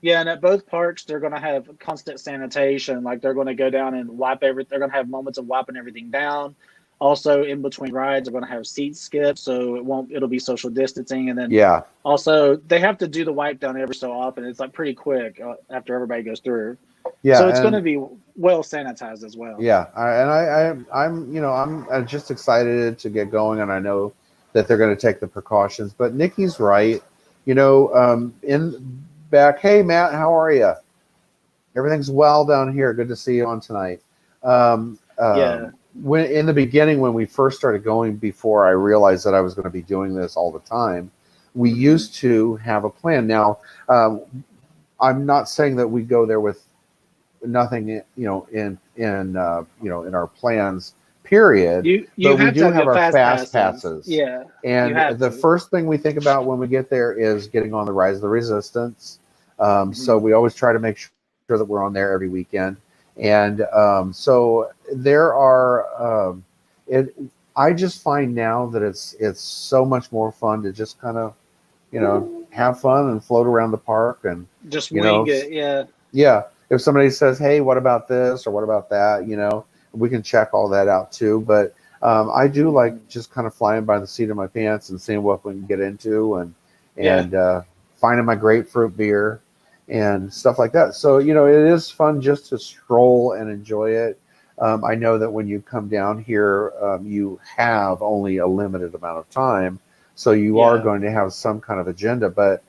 [SPEAKER 1] yeah, and at both parks, they're going to have constant sanitation. Like they're going to go down and wipe everything. They're going to have moments of wiping everything down. Also, in between rides, they're going to have seat skips, so it'll be social distancing. And then
[SPEAKER 2] Yeah,
[SPEAKER 1] also, they have to do the wipe down every so often. It's like pretty quick after everybody goes through. So it's
[SPEAKER 2] yeah,
[SPEAKER 1] going to
[SPEAKER 2] and
[SPEAKER 1] be well sanitized as well.
[SPEAKER 2] yeah, I'm you know I'm just excited to get going, and I know that they're going to take the precautions. But Nikki's right. You know, in back, hey Matt, how are you? Everything's well down here. Good to see you on tonight. Um,
[SPEAKER 1] Yeah.
[SPEAKER 2] when in the beginning, when we first started going, before I realized that I was going to be doing this all the time, we used to have a plan. Now, I'm not saying that we go there with nothing, in our plans. Period.
[SPEAKER 1] You
[SPEAKER 2] But we
[SPEAKER 1] have to
[SPEAKER 2] do
[SPEAKER 1] have
[SPEAKER 2] have
[SPEAKER 1] your
[SPEAKER 2] our
[SPEAKER 1] fast
[SPEAKER 2] fast
[SPEAKER 1] passes.
[SPEAKER 2] passes.
[SPEAKER 1] Yeah. You
[SPEAKER 2] And
[SPEAKER 1] have
[SPEAKER 2] the
[SPEAKER 1] to.
[SPEAKER 2] first thing we think about when we get there is getting on the Rise of the Resistance. So
[SPEAKER 1] Mhm.
[SPEAKER 2] we always try to make sure that we're on there every weekend. And so there are. It. I just find now that it's so much more fun to just kind of have fun and float around the park and
[SPEAKER 1] Just
[SPEAKER 2] you know
[SPEAKER 1] wing it. Yeah.
[SPEAKER 2] yeah, if somebody says, hey, what about this or what about that, we can check all that out too. But I do like
[SPEAKER 1] Mhm.
[SPEAKER 2] just kind of flying by the seat of my pants and seeing what we can get into and
[SPEAKER 1] Yeah.
[SPEAKER 2] and finding my grapefruit beer and stuff like that. So it is fun just to stroll and enjoy it. I know that when you come down here, you have only a limited amount of time, so you are
[SPEAKER 1] Yeah.
[SPEAKER 2] going to have some kind of agenda. But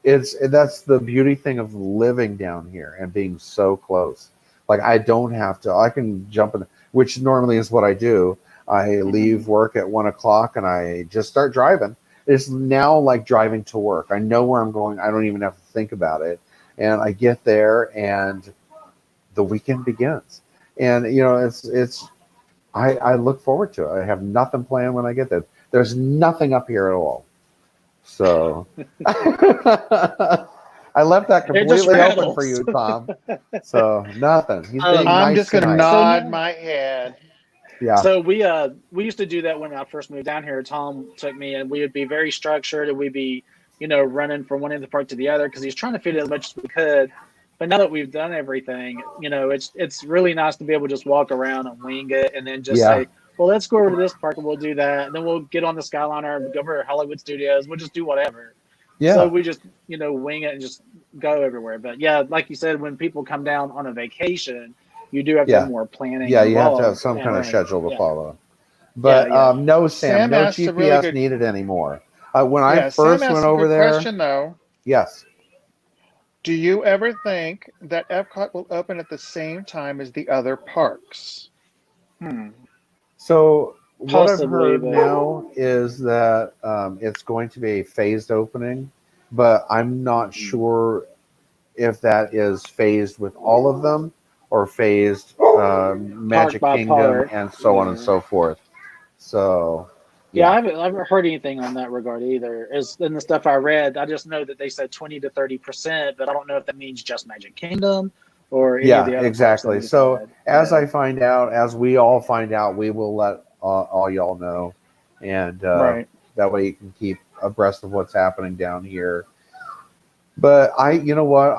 [SPEAKER 2] that's the beauty thing of living down here and being so close. Like I don't have to. I can jump in, which normally is what I do. I leave work at 1 o'clock and I just start driving. It's now like driving to work. I know where I'm going. I don't even have to think about it. And I get there and the weekend begins. And it's I look forward to it. I have nothing planned when I get there. There's nothing up here at all. So I left that
[SPEAKER 1] It just
[SPEAKER 2] completely open for
[SPEAKER 1] rattles.
[SPEAKER 2] you, Tom. So nothing. He's being
[SPEAKER 3] I'm
[SPEAKER 2] nice
[SPEAKER 3] just going to
[SPEAKER 2] tonight.
[SPEAKER 3] nod my head.
[SPEAKER 2] Yeah.
[SPEAKER 1] So we used to do that when I first moved down here. Tom took me, and we would be very structured, and we'd be running from one end of the park to the other because he's trying to fit it as much as we could. But now that we've done everything, it's really nice to be able to just walk around and wing it, and then just
[SPEAKER 2] Yeah.
[SPEAKER 1] say, well, let's go over to this park and we'll do that, and then we'll get on the Skyliner and go over to Hollywood Studios. We'll just do whatever. So
[SPEAKER 2] Yeah.
[SPEAKER 1] we just wing it and just go everywhere. But yeah, like you said, when people come down on a vacation, you do have to have
[SPEAKER 2] Yeah.
[SPEAKER 1] more planning
[SPEAKER 2] Yeah. You have to have
[SPEAKER 1] involved.
[SPEAKER 2] some kind of
[SPEAKER 1] And
[SPEAKER 2] schedule to
[SPEAKER 1] yeah,
[SPEAKER 2] follow.
[SPEAKER 1] yeah,
[SPEAKER 2] But
[SPEAKER 1] yeah.
[SPEAKER 2] no, Sam,
[SPEAKER 3] Sam
[SPEAKER 2] no
[SPEAKER 3] asked a really
[SPEAKER 2] GPS
[SPEAKER 3] good,
[SPEAKER 2] needed anymore. When I
[SPEAKER 3] yeah, Sam
[SPEAKER 2] first went
[SPEAKER 3] asked a
[SPEAKER 2] over
[SPEAKER 3] good
[SPEAKER 2] there,
[SPEAKER 3] question though.
[SPEAKER 2] yes.
[SPEAKER 3] Do you ever think that Epcot will open at the same time as the other parks?
[SPEAKER 1] Hmm.
[SPEAKER 2] So what I've
[SPEAKER 1] Possibly,
[SPEAKER 2] heard
[SPEAKER 1] but
[SPEAKER 2] now is that it's going to be a phased opening, but I'm not sure if that is phased with all of them or phased
[SPEAKER 1] park
[SPEAKER 2] Magic
[SPEAKER 1] by
[SPEAKER 2] Kingdom
[SPEAKER 1] park.
[SPEAKER 2] and so on and
[SPEAKER 1] Yeah.
[SPEAKER 2] so forth. So
[SPEAKER 1] Yeah,
[SPEAKER 2] yeah,
[SPEAKER 1] I haven't heard anything on that regard either. As in the stuff I read, I just know that they said 20 to 30%, but I don't know if that means just Magic Kingdom or any of
[SPEAKER 2] yeah,
[SPEAKER 1] the other parks that
[SPEAKER 2] exactly.
[SPEAKER 1] we
[SPEAKER 2] So
[SPEAKER 1] decide.
[SPEAKER 2] as
[SPEAKER 1] Yeah,
[SPEAKER 2] I find out, as we all find out, we will let all y'all know, and
[SPEAKER 1] right.
[SPEAKER 2] that way you can keep abreast of what's happening down here. But you know what,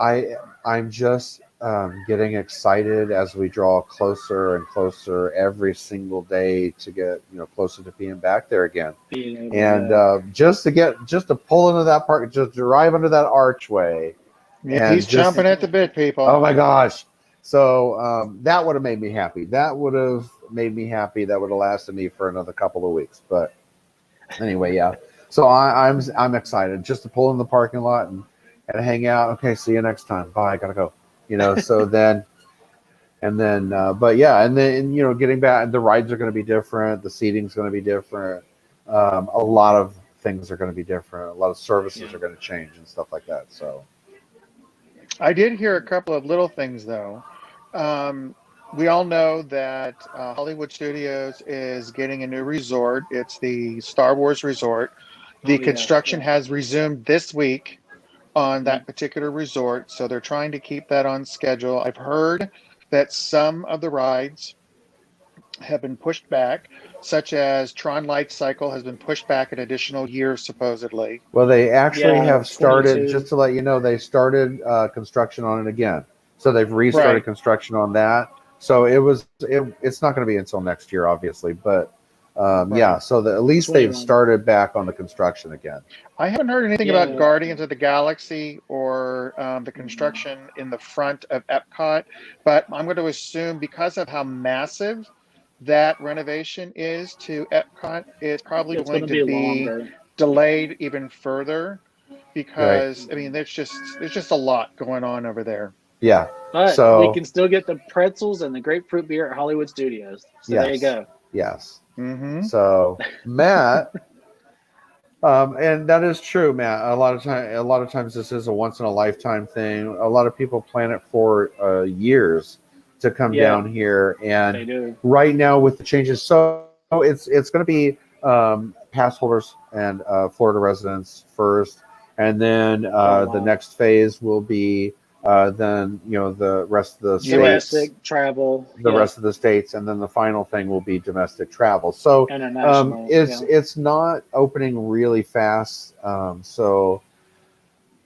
[SPEAKER 2] I'm just getting excited as we draw closer and closer every single day to get closer to being back there again.
[SPEAKER 1] Being able,
[SPEAKER 2] And
[SPEAKER 1] yeah.
[SPEAKER 2] just to pull into that park, just drive under that archway,
[SPEAKER 3] Yeah, he's
[SPEAKER 2] and just
[SPEAKER 3] chomping at the bit,
[SPEAKER 2] oh
[SPEAKER 3] people.
[SPEAKER 2] my gosh. So that would have made me happy. That would have made me happy. That would have lasted me for another couple of weeks. But anyway, yeah. So I'm excited just to pull in the parking lot and hang out. Okay, see you next time. Bye. I gotta go. So then and then but yeah, and then getting back, the rides are going to be different. The seating's going to be different. A lot of things are going to be different. A lot of services
[SPEAKER 1] Yeah.
[SPEAKER 2] are going to change and stuff like that. So
[SPEAKER 3] I did hear a couple of little things though. Um, we all know that Hollywood Studios is getting a new resort. It's the Star Wars Resort. The
[SPEAKER 1] Oh yeah,
[SPEAKER 3] construction
[SPEAKER 1] yeah.
[SPEAKER 3] has resumed this week. on that particular resort. So they're trying to keep that on schedule. I've heard that some of the rides have been pushed back, such as Tron Light Cycle has been pushed back an additional year, supposedly.
[SPEAKER 2] Well, they actually
[SPEAKER 1] Yeah,
[SPEAKER 2] have started,
[SPEAKER 1] 22.
[SPEAKER 2] just to let you know, they started construction on it again. So they've restarted
[SPEAKER 3] Right.
[SPEAKER 2] construction on that. So it's not going to be until next year, obviously. But yeah, so at least they've
[SPEAKER 1] 21.
[SPEAKER 2] started back on the construction again.
[SPEAKER 3] I haven't heard anything
[SPEAKER 1] Yeah.
[SPEAKER 3] about Guardians of the Galaxy or the construction in the front of Epcot, but I'm going to assume because of how massive that renovation is to Epcot, it's probably
[SPEAKER 1] It's
[SPEAKER 3] going
[SPEAKER 1] going to
[SPEAKER 3] to
[SPEAKER 1] be
[SPEAKER 3] be
[SPEAKER 1] longer.
[SPEAKER 3] delayed even further because I mean there's just a lot going on over there.
[SPEAKER 2] Yeah.
[SPEAKER 1] But
[SPEAKER 2] So-
[SPEAKER 1] we can still get the pretzels and the grapefruit beer at Hollywood Studios. So there you
[SPEAKER 2] Yes.
[SPEAKER 1] go.
[SPEAKER 2] Yes.
[SPEAKER 3] Hmm.
[SPEAKER 2] So Matt, and that is true, Matt. A lot of times this is a once in a lifetime thing. A lot of people plan it for years to come
[SPEAKER 1] Yeah.
[SPEAKER 2] down here, and
[SPEAKER 1] They do.
[SPEAKER 2] right now with the changes, so it's going to be pass holders and Florida residents first, and then
[SPEAKER 1] wow.
[SPEAKER 2] the next phase will be then the rest of the states,
[SPEAKER 1] Domestic travel.
[SPEAKER 2] the
[SPEAKER 1] yeah,
[SPEAKER 2] rest of the states, and then the final thing will be domestic travel. So
[SPEAKER 1] international.
[SPEAKER 2] it's not opening really fast.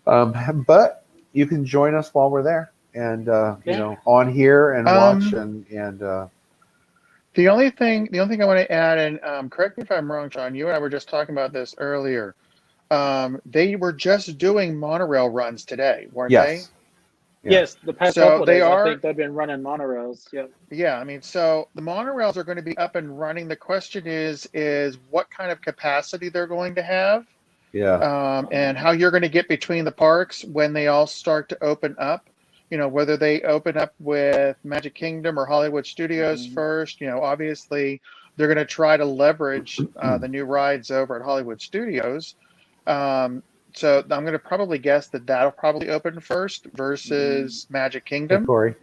[SPEAKER 2] But you can join us while we're there, and on here and watch and
[SPEAKER 3] The only thing I want to add, and correct me if I'm wrong, John, you and I were just talking about this earlier. They were just doing monorail runs today, weren't
[SPEAKER 2] yes, yeah.
[SPEAKER 1] Yes, the past
[SPEAKER 3] So
[SPEAKER 1] couple of
[SPEAKER 3] they
[SPEAKER 1] days,
[SPEAKER 3] are-
[SPEAKER 1] I think they've been running monorails. Yep.
[SPEAKER 3] they? Yeah, I mean, so the monorails are going to be up and running. The question is what kind of capacity they're going to have,
[SPEAKER 2] yeah,
[SPEAKER 3] and how you're going to get between the parks when they all start to open up. Whether they open up with Magic Kingdom or Hollywood Studios
[SPEAKER 1] Mhm.
[SPEAKER 3] first. Obviously they're going to try to leverage the new rides over at Hollywood Studios. So I'm going to probably guess that that'll probably open first versus Magic
[SPEAKER 2] Hey,
[SPEAKER 3] Kingdom.
[SPEAKER 2] Corey.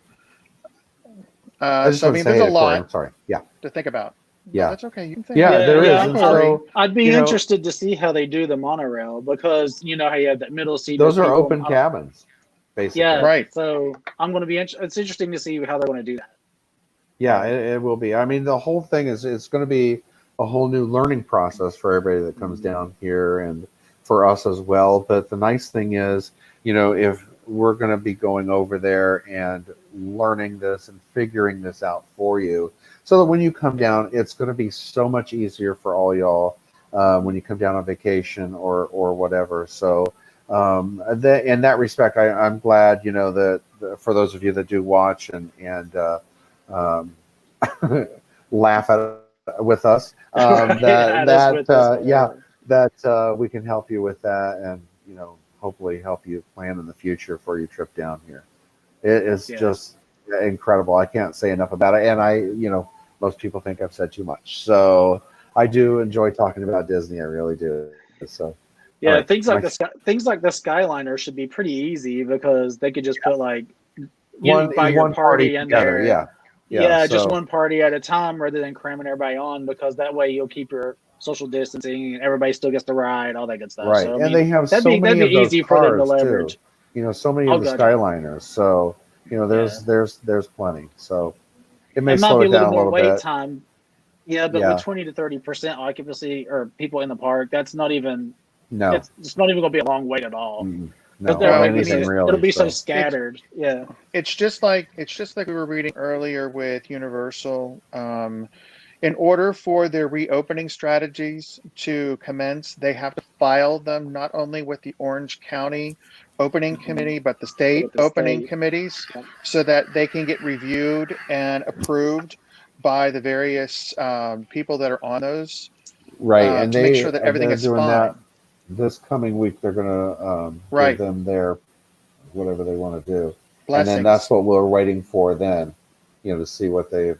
[SPEAKER 2] I just
[SPEAKER 3] So I
[SPEAKER 2] want
[SPEAKER 3] mean,
[SPEAKER 2] to say
[SPEAKER 3] there's
[SPEAKER 2] hey
[SPEAKER 3] a
[SPEAKER 2] to Corey.
[SPEAKER 3] lot
[SPEAKER 2] I'm sorry. Yeah,
[SPEAKER 3] to think about.
[SPEAKER 2] Yeah.
[SPEAKER 3] No, that's okay. You can think.
[SPEAKER 2] Yeah,
[SPEAKER 3] about it.
[SPEAKER 2] there is.
[SPEAKER 1] yeah,
[SPEAKER 2] And
[SPEAKER 3] Don't worry.
[SPEAKER 2] so
[SPEAKER 1] I'd be
[SPEAKER 2] you know-
[SPEAKER 1] interested to see how they do the monorail because you know how you have that middle seat.
[SPEAKER 2] those
[SPEAKER 1] with
[SPEAKER 2] are
[SPEAKER 1] people-
[SPEAKER 2] open cabins, basically.
[SPEAKER 1] Yeah,
[SPEAKER 3] Right.
[SPEAKER 1] So I'm going to be. It's interesting to see how they're going to do that.
[SPEAKER 2] Yeah, it will be. I mean, the whole thing is it's going to be a whole new learning process for everybody that comes down here and for us as well. But the nice thing is, if we're going to be going over there and learning this and figuring this out for you, so that when you come down, it's going to be so much easier for all y'all when you come down on vacation or whatever. So in that respect, I'm glad, that for those of you that do watch and laugh with us,
[SPEAKER 1] Add us with us,
[SPEAKER 2] that we can help you with that and hopefully help you plan in the future for your trip down here. It is
[SPEAKER 1] Yeah.
[SPEAKER 2] just incredible. I can't say enough about it, and most people think I've said too much, so I do enjoy talking about Disney. I really do. So
[SPEAKER 1] Yeah,
[SPEAKER 2] All right,
[SPEAKER 1] things like
[SPEAKER 2] Mike.
[SPEAKER 1] things like the Skyliner should be pretty easy because they could just put like
[SPEAKER 2] one
[SPEAKER 1] buy your party in
[SPEAKER 2] together,
[SPEAKER 1] there.
[SPEAKER 2] yeah.
[SPEAKER 1] Just
[SPEAKER 2] so-
[SPEAKER 1] one party at a time rather than cramming everybody on because that way you'll keep your social distancing and everybody still gets to ride, all that good stuff.
[SPEAKER 2] right,
[SPEAKER 1] So, I
[SPEAKER 2] and
[SPEAKER 1] mean,
[SPEAKER 2] they have so
[SPEAKER 1] that'd
[SPEAKER 2] many
[SPEAKER 1] be
[SPEAKER 2] of those
[SPEAKER 1] easy for them to
[SPEAKER 2] cars
[SPEAKER 1] leverage.
[SPEAKER 2] too. So many
[SPEAKER 1] Oh,
[SPEAKER 2] of the
[SPEAKER 1] God.
[SPEAKER 2] Skyliners. So there's plenty. So it may
[SPEAKER 1] It might
[SPEAKER 2] slow
[SPEAKER 1] be
[SPEAKER 2] it
[SPEAKER 1] a
[SPEAKER 2] down
[SPEAKER 1] little
[SPEAKER 2] a
[SPEAKER 1] more
[SPEAKER 2] little
[SPEAKER 1] wait
[SPEAKER 2] bit.
[SPEAKER 1] time. Yeah, but
[SPEAKER 2] Yeah.
[SPEAKER 1] with 20 to 30% occupancy or people in the park, that's not even
[SPEAKER 2] No,
[SPEAKER 1] it's not even going to be a long wait at all.
[SPEAKER 2] no,
[SPEAKER 1] But
[SPEAKER 3] Well,
[SPEAKER 1] there
[SPEAKER 3] I
[SPEAKER 1] may be
[SPEAKER 3] mean,
[SPEAKER 1] so,
[SPEAKER 2] really.
[SPEAKER 1] it'll be so
[SPEAKER 2] so.
[SPEAKER 1] scattered. Yeah.
[SPEAKER 3] It's just like we were reading earlier with Universal. In order for their reopening strategies to commence, they have to file them not only with the Orange County Opening Committee, but the state
[SPEAKER 1] With the
[SPEAKER 3] opening
[SPEAKER 1] state.
[SPEAKER 3] committees,
[SPEAKER 1] Yep.
[SPEAKER 3] so that they can get reviewed and approved by the various people that are on those.
[SPEAKER 2] Right, and
[SPEAKER 3] to make sure that everything
[SPEAKER 2] they're
[SPEAKER 3] is
[SPEAKER 2] doing
[SPEAKER 3] fine.
[SPEAKER 2] that this coming week. They're gonna
[SPEAKER 3] Right.
[SPEAKER 2] give them their whatever they want to do,
[SPEAKER 3] Blessings.
[SPEAKER 2] and then that's what we're waiting for. Then, to see what they've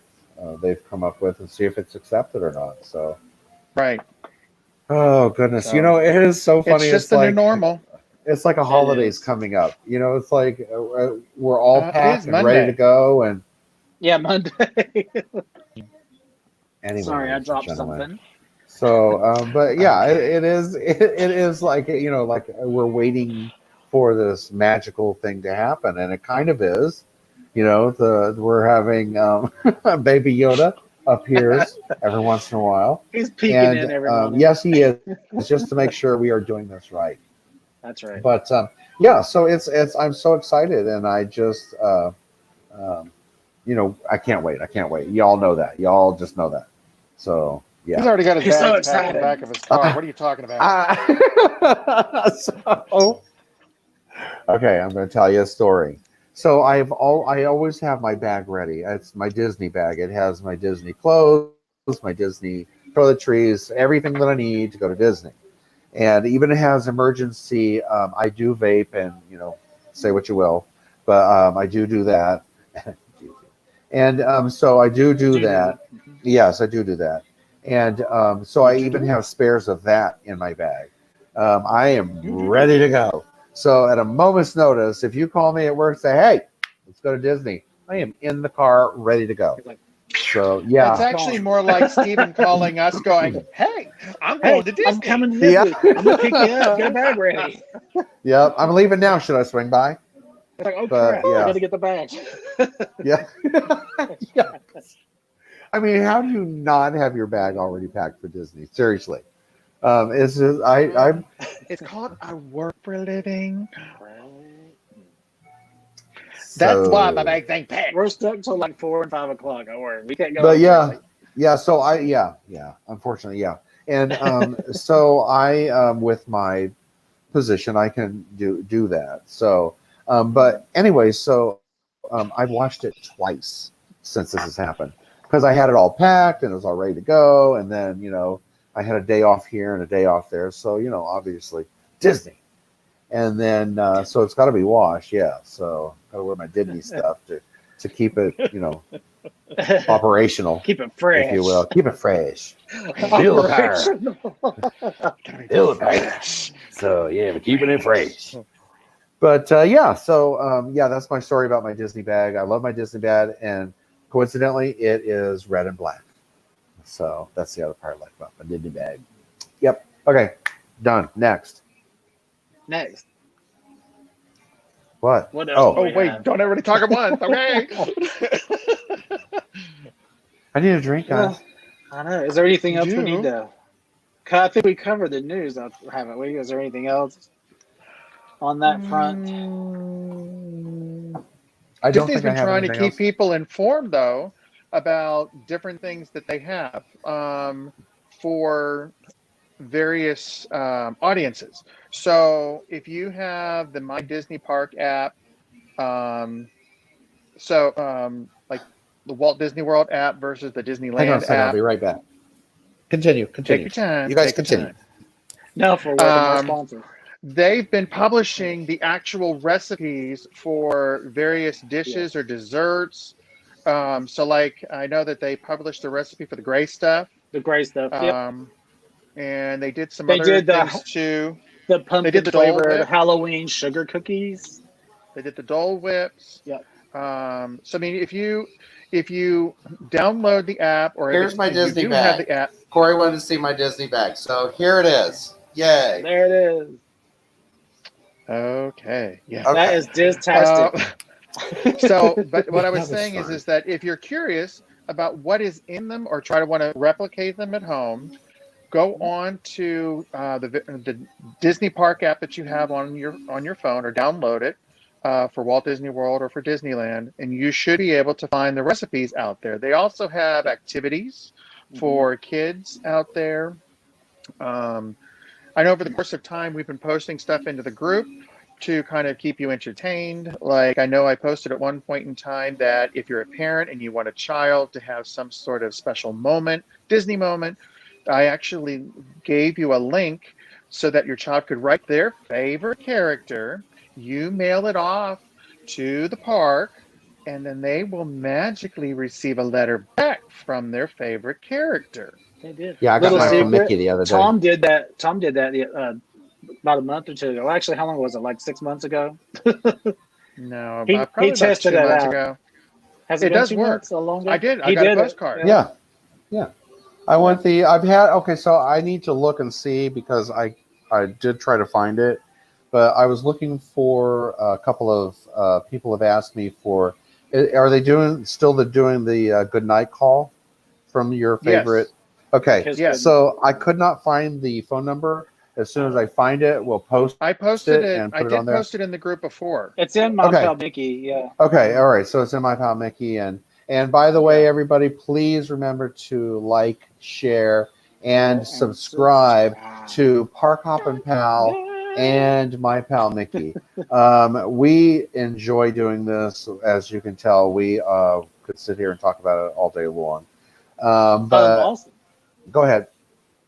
[SPEAKER 2] come up with and see if it's accepted or not. So,
[SPEAKER 3] Right.
[SPEAKER 2] oh goodness,
[SPEAKER 3] So,
[SPEAKER 2] it is so funny.
[SPEAKER 3] It's just the
[SPEAKER 2] like
[SPEAKER 3] new normal.
[SPEAKER 2] it's like a holidays
[SPEAKER 1] is.
[SPEAKER 2] coming up. It's like we're all
[SPEAKER 3] It
[SPEAKER 2] packed
[SPEAKER 3] is
[SPEAKER 2] and ready
[SPEAKER 3] Monday.
[SPEAKER 2] to go. And
[SPEAKER 1] Yeah, Monday.
[SPEAKER 2] anyway,
[SPEAKER 1] Sorry, I
[SPEAKER 2] ladies and
[SPEAKER 1] dropped
[SPEAKER 2] gentlemen.
[SPEAKER 1] something.
[SPEAKER 2] So, but yeah,
[SPEAKER 3] Okay.
[SPEAKER 2] it is like like we're waiting for this magical thing to happen, and it kind of is. You know, we're having Baby Yoda appears every once in a while,
[SPEAKER 1] He's peeking
[SPEAKER 2] and
[SPEAKER 1] in every now and then.
[SPEAKER 2] yes, he is, just to make sure we are doing this right.
[SPEAKER 1] That's right.
[SPEAKER 2] But yeah, so it's I'm so excited, and I just you know, I can't wait. I can't wait. Y'all know that. Y'all just know that. So
[SPEAKER 3] He's
[SPEAKER 2] yeah.
[SPEAKER 3] already got his
[SPEAKER 1] He's so
[SPEAKER 3] bag packed in the
[SPEAKER 1] excited.
[SPEAKER 3] back of his car. What are you talking about?
[SPEAKER 2] So, okay, I'm going to tell you a story. So I always have my bag ready. It's my Disney bag. It has my Disney clothes, my Disney toiletries, everything that I need to go to Disney. And even it has emergency. I do vape, and you know, say what you will, but I do that. And so I do that. Yes, I do that. And so I even have spares of that in my bag. I am ready to go. So at a moment's notice, if you call me at work, say, "Hey, let's go to Disney," I am in the car, ready to go. So
[SPEAKER 3] It's
[SPEAKER 2] yeah,
[SPEAKER 3] actually more like Steven calling us, going, "Hey, I'm
[SPEAKER 1] Hey,
[SPEAKER 3] going to Disney."
[SPEAKER 1] I'm coming to Disney.
[SPEAKER 2] Yeah.
[SPEAKER 1] I'm gonna pick you up. Get a bag ready.
[SPEAKER 2] yeah, I'm leaving now. Should I swing by?
[SPEAKER 1] It's like, oh
[SPEAKER 2] But,
[SPEAKER 1] crap,
[SPEAKER 2] yeah.
[SPEAKER 1] I gotta get the bag.
[SPEAKER 2] Yeah. Yeah. I mean, how do you not have your bag already packed for Disney? Seriously. It's just, I'm
[SPEAKER 3] It's called "I work for a living."
[SPEAKER 2] so,
[SPEAKER 3] That's why my bag's ain't packed.
[SPEAKER 1] We're stuck till like 4 and 5 o'clock at work. We can't go.
[SPEAKER 2] But yeah,
[SPEAKER 1] early.
[SPEAKER 2] yeah. So unfortunately, yeah. And so I, with my position, I can do that. So, but anyway, so I've watched it twice since this has happened because I had it all packed and it was all ready to go, and then you know I had a day off here and a day off there, so you know obviously Disney, and then so it's got to be washed, yeah. So got to wear my Disney stuff to keep it you know operational,
[SPEAKER 1] Keep it fresh.
[SPEAKER 2] if you will, keep it fresh. Feel the power. Feel the power. So yeah, we're keeping it fresh. But yeah, so yeah, that's my story about my Disney bag. I love my Disney bag, and coincidentally, it is red and black. So that's the other part I like about my Disney bag. Yep. Okay. Done. Next.
[SPEAKER 1] Next.
[SPEAKER 2] What?
[SPEAKER 1] What else?
[SPEAKER 3] Oh
[SPEAKER 1] we
[SPEAKER 3] wait,
[SPEAKER 1] have?
[SPEAKER 3] don't everybody talk at once, okay?
[SPEAKER 2] I need a drink, guys.
[SPEAKER 1] I know. Is there anything
[SPEAKER 3] You
[SPEAKER 1] else we
[SPEAKER 3] do.
[SPEAKER 1] need to? I think we covered the news, haven't we? Is there anything else on that front?
[SPEAKER 2] I don't
[SPEAKER 3] Disney's
[SPEAKER 2] think I
[SPEAKER 3] been
[SPEAKER 2] have
[SPEAKER 3] trying to
[SPEAKER 2] anything
[SPEAKER 3] keep
[SPEAKER 2] else.
[SPEAKER 3] people informed, though, about different things that they have for various audiences. So if you have the My Disney Park app, like the Walt Disney World app versus the Disneyland
[SPEAKER 2] Hang on a second. I'll
[SPEAKER 3] app,
[SPEAKER 2] be right back. Continue.
[SPEAKER 3] take your time.
[SPEAKER 2] You guys
[SPEAKER 3] take your
[SPEAKER 2] continue.
[SPEAKER 3] time.
[SPEAKER 1] No, for one of our
[SPEAKER 3] Um,
[SPEAKER 1] sponsors.
[SPEAKER 3] They've been publishing the actual recipes for various dishes or desserts. So, like, I know that they published the recipe for the gray stuff,
[SPEAKER 1] The great stuff. Yep.
[SPEAKER 3] and they did some
[SPEAKER 1] They
[SPEAKER 3] other
[SPEAKER 1] did the-
[SPEAKER 3] things too.
[SPEAKER 1] The pumpkin
[SPEAKER 3] did the Dole
[SPEAKER 1] flavored
[SPEAKER 3] Whip.
[SPEAKER 1] Halloween sugar cookies.
[SPEAKER 3] They did the Dole Whips.
[SPEAKER 1] Yep.
[SPEAKER 3] So, I mean, if you download the app, or
[SPEAKER 2] Here's
[SPEAKER 3] if
[SPEAKER 2] my
[SPEAKER 3] you
[SPEAKER 2] Disney
[SPEAKER 3] do
[SPEAKER 2] bag.
[SPEAKER 3] have the app,
[SPEAKER 2] Corey wanted to see my Disney bag, so here it is. Yay!
[SPEAKER 1] There it is.
[SPEAKER 3] okay, yeah.
[SPEAKER 2] Okay.
[SPEAKER 1] That is distastic.
[SPEAKER 3] So, but what I was
[SPEAKER 2] That was
[SPEAKER 3] saying
[SPEAKER 2] fun.
[SPEAKER 3] is that if you're curious about what is in them or try to want to replicate them at home, go on to the Disney Park app that you have on your phone, or download it for Walt Disney World or for Disneyland, and you should be able to find the recipes out there. They also have activities for kids out there. I know over the course of time we've been posting stuff into the group to kind of keep you entertained. Like, I know I posted at one point in time that if you're a parent and you want a child to have some sort of special moment, Disney moment, I actually gave you a link so that your child could write their favorite character. You mail it off to the park, and then they will magically receive a letter back from their favorite character.
[SPEAKER 1] They did.
[SPEAKER 2] Yeah, I got
[SPEAKER 1] Little
[SPEAKER 2] mine from
[SPEAKER 1] secret,
[SPEAKER 2] Mickey the other day.
[SPEAKER 1] Tom did that. Tom did that about a month or two ago. Actually, how long was it? Like 6 months ago?
[SPEAKER 3] No,
[SPEAKER 1] He
[SPEAKER 3] probably about
[SPEAKER 1] tested
[SPEAKER 3] 2
[SPEAKER 1] it
[SPEAKER 3] months
[SPEAKER 1] out.
[SPEAKER 3] ago.
[SPEAKER 1] Has
[SPEAKER 3] It
[SPEAKER 1] been
[SPEAKER 3] does
[SPEAKER 1] 2
[SPEAKER 3] work.
[SPEAKER 1] months or longer?
[SPEAKER 3] I did. I
[SPEAKER 1] He
[SPEAKER 3] got a
[SPEAKER 1] did it.
[SPEAKER 3] postcard.
[SPEAKER 2] Yeah. I've had, okay, so I need to look and see because I did try to find it, but I was looking for a couple of people have asked me for. Are they doing the good night call from your favorite?
[SPEAKER 3] Yes.
[SPEAKER 2] Okay,
[SPEAKER 1] Kiss
[SPEAKER 3] Yes.
[SPEAKER 2] so I could not find the phone number. As soon as I find it, we'll post
[SPEAKER 3] I posted
[SPEAKER 2] it
[SPEAKER 3] it.
[SPEAKER 2] and
[SPEAKER 3] I
[SPEAKER 2] put it on
[SPEAKER 3] did
[SPEAKER 2] there.
[SPEAKER 3] post it in the group before.
[SPEAKER 1] It's in my
[SPEAKER 2] Okay.
[SPEAKER 1] pal Mickey. Yeah.
[SPEAKER 2] Okay, all right. So it's in my pal Mickey, and by the way,
[SPEAKER 1] Yeah.
[SPEAKER 2] everybody, please remember to like, share, and
[SPEAKER 1] And
[SPEAKER 2] subscribe to Park Hoppin' Pal and my pal Mickey. We enjoy doing this, as you can tell. We could sit here and talk about it all day long. But
[SPEAKER 1] Also,
[SPEAKER 2] go ahead.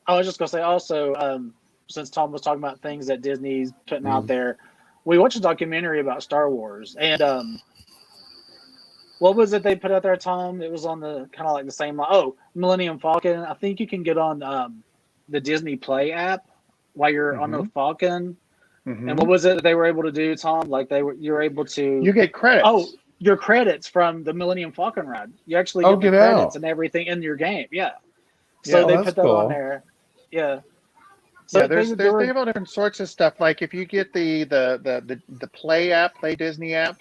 [SPEAKER 1] I was just gonna say also, since Tom was talking about things that Disney's putting out
[SPEAKER 2] Mhm.
[SPEAKER 1] there, we watched a documentary about Star Wars, and what was it they put out there, Tom? It was on the kind of like the same. Oh, Millennium Falcon. I think you can get on the Disney Play app while you're on the
[SPEAKER 3] Mhm.
[SPEAKER 1] Falcon.
[SPEAKER 3] Mhm.
[SPEAKER 1] And what was it that they were able to do, Tom? Like you're able to.
[SPEAKER 3] You get credits.
[SPEAKER 1] Oh, your credits from the Millennium Falcon ride. You actually
[SPEAKER 2] Oh,
[SPEAKER 1] get the
[SPEAKER 2] get
[SPEAKER 1] credits
[SPEAKER 2] out.
[SPEAKER 1] and everything in your game. Yeah.
[SPEAKER 3] Yeah.
[SPEAKER 1] So
[SPEAKER 2] Oh,
[SPEAKER 1] they
[SPEAKER 2] that's
[SPEAKER 1] put that on
[SPEAKER 2] cool.
[SPEAKER 1] there. Yeah. So
[SPEAKER 3] Yeah,
[SPEAKER 1] they
[SPEAKER 3] they
[SPEAKER 1] were.
[SPEAKER 3] have all different sorts of stuff. Like if you get the Play app, Play Disney app,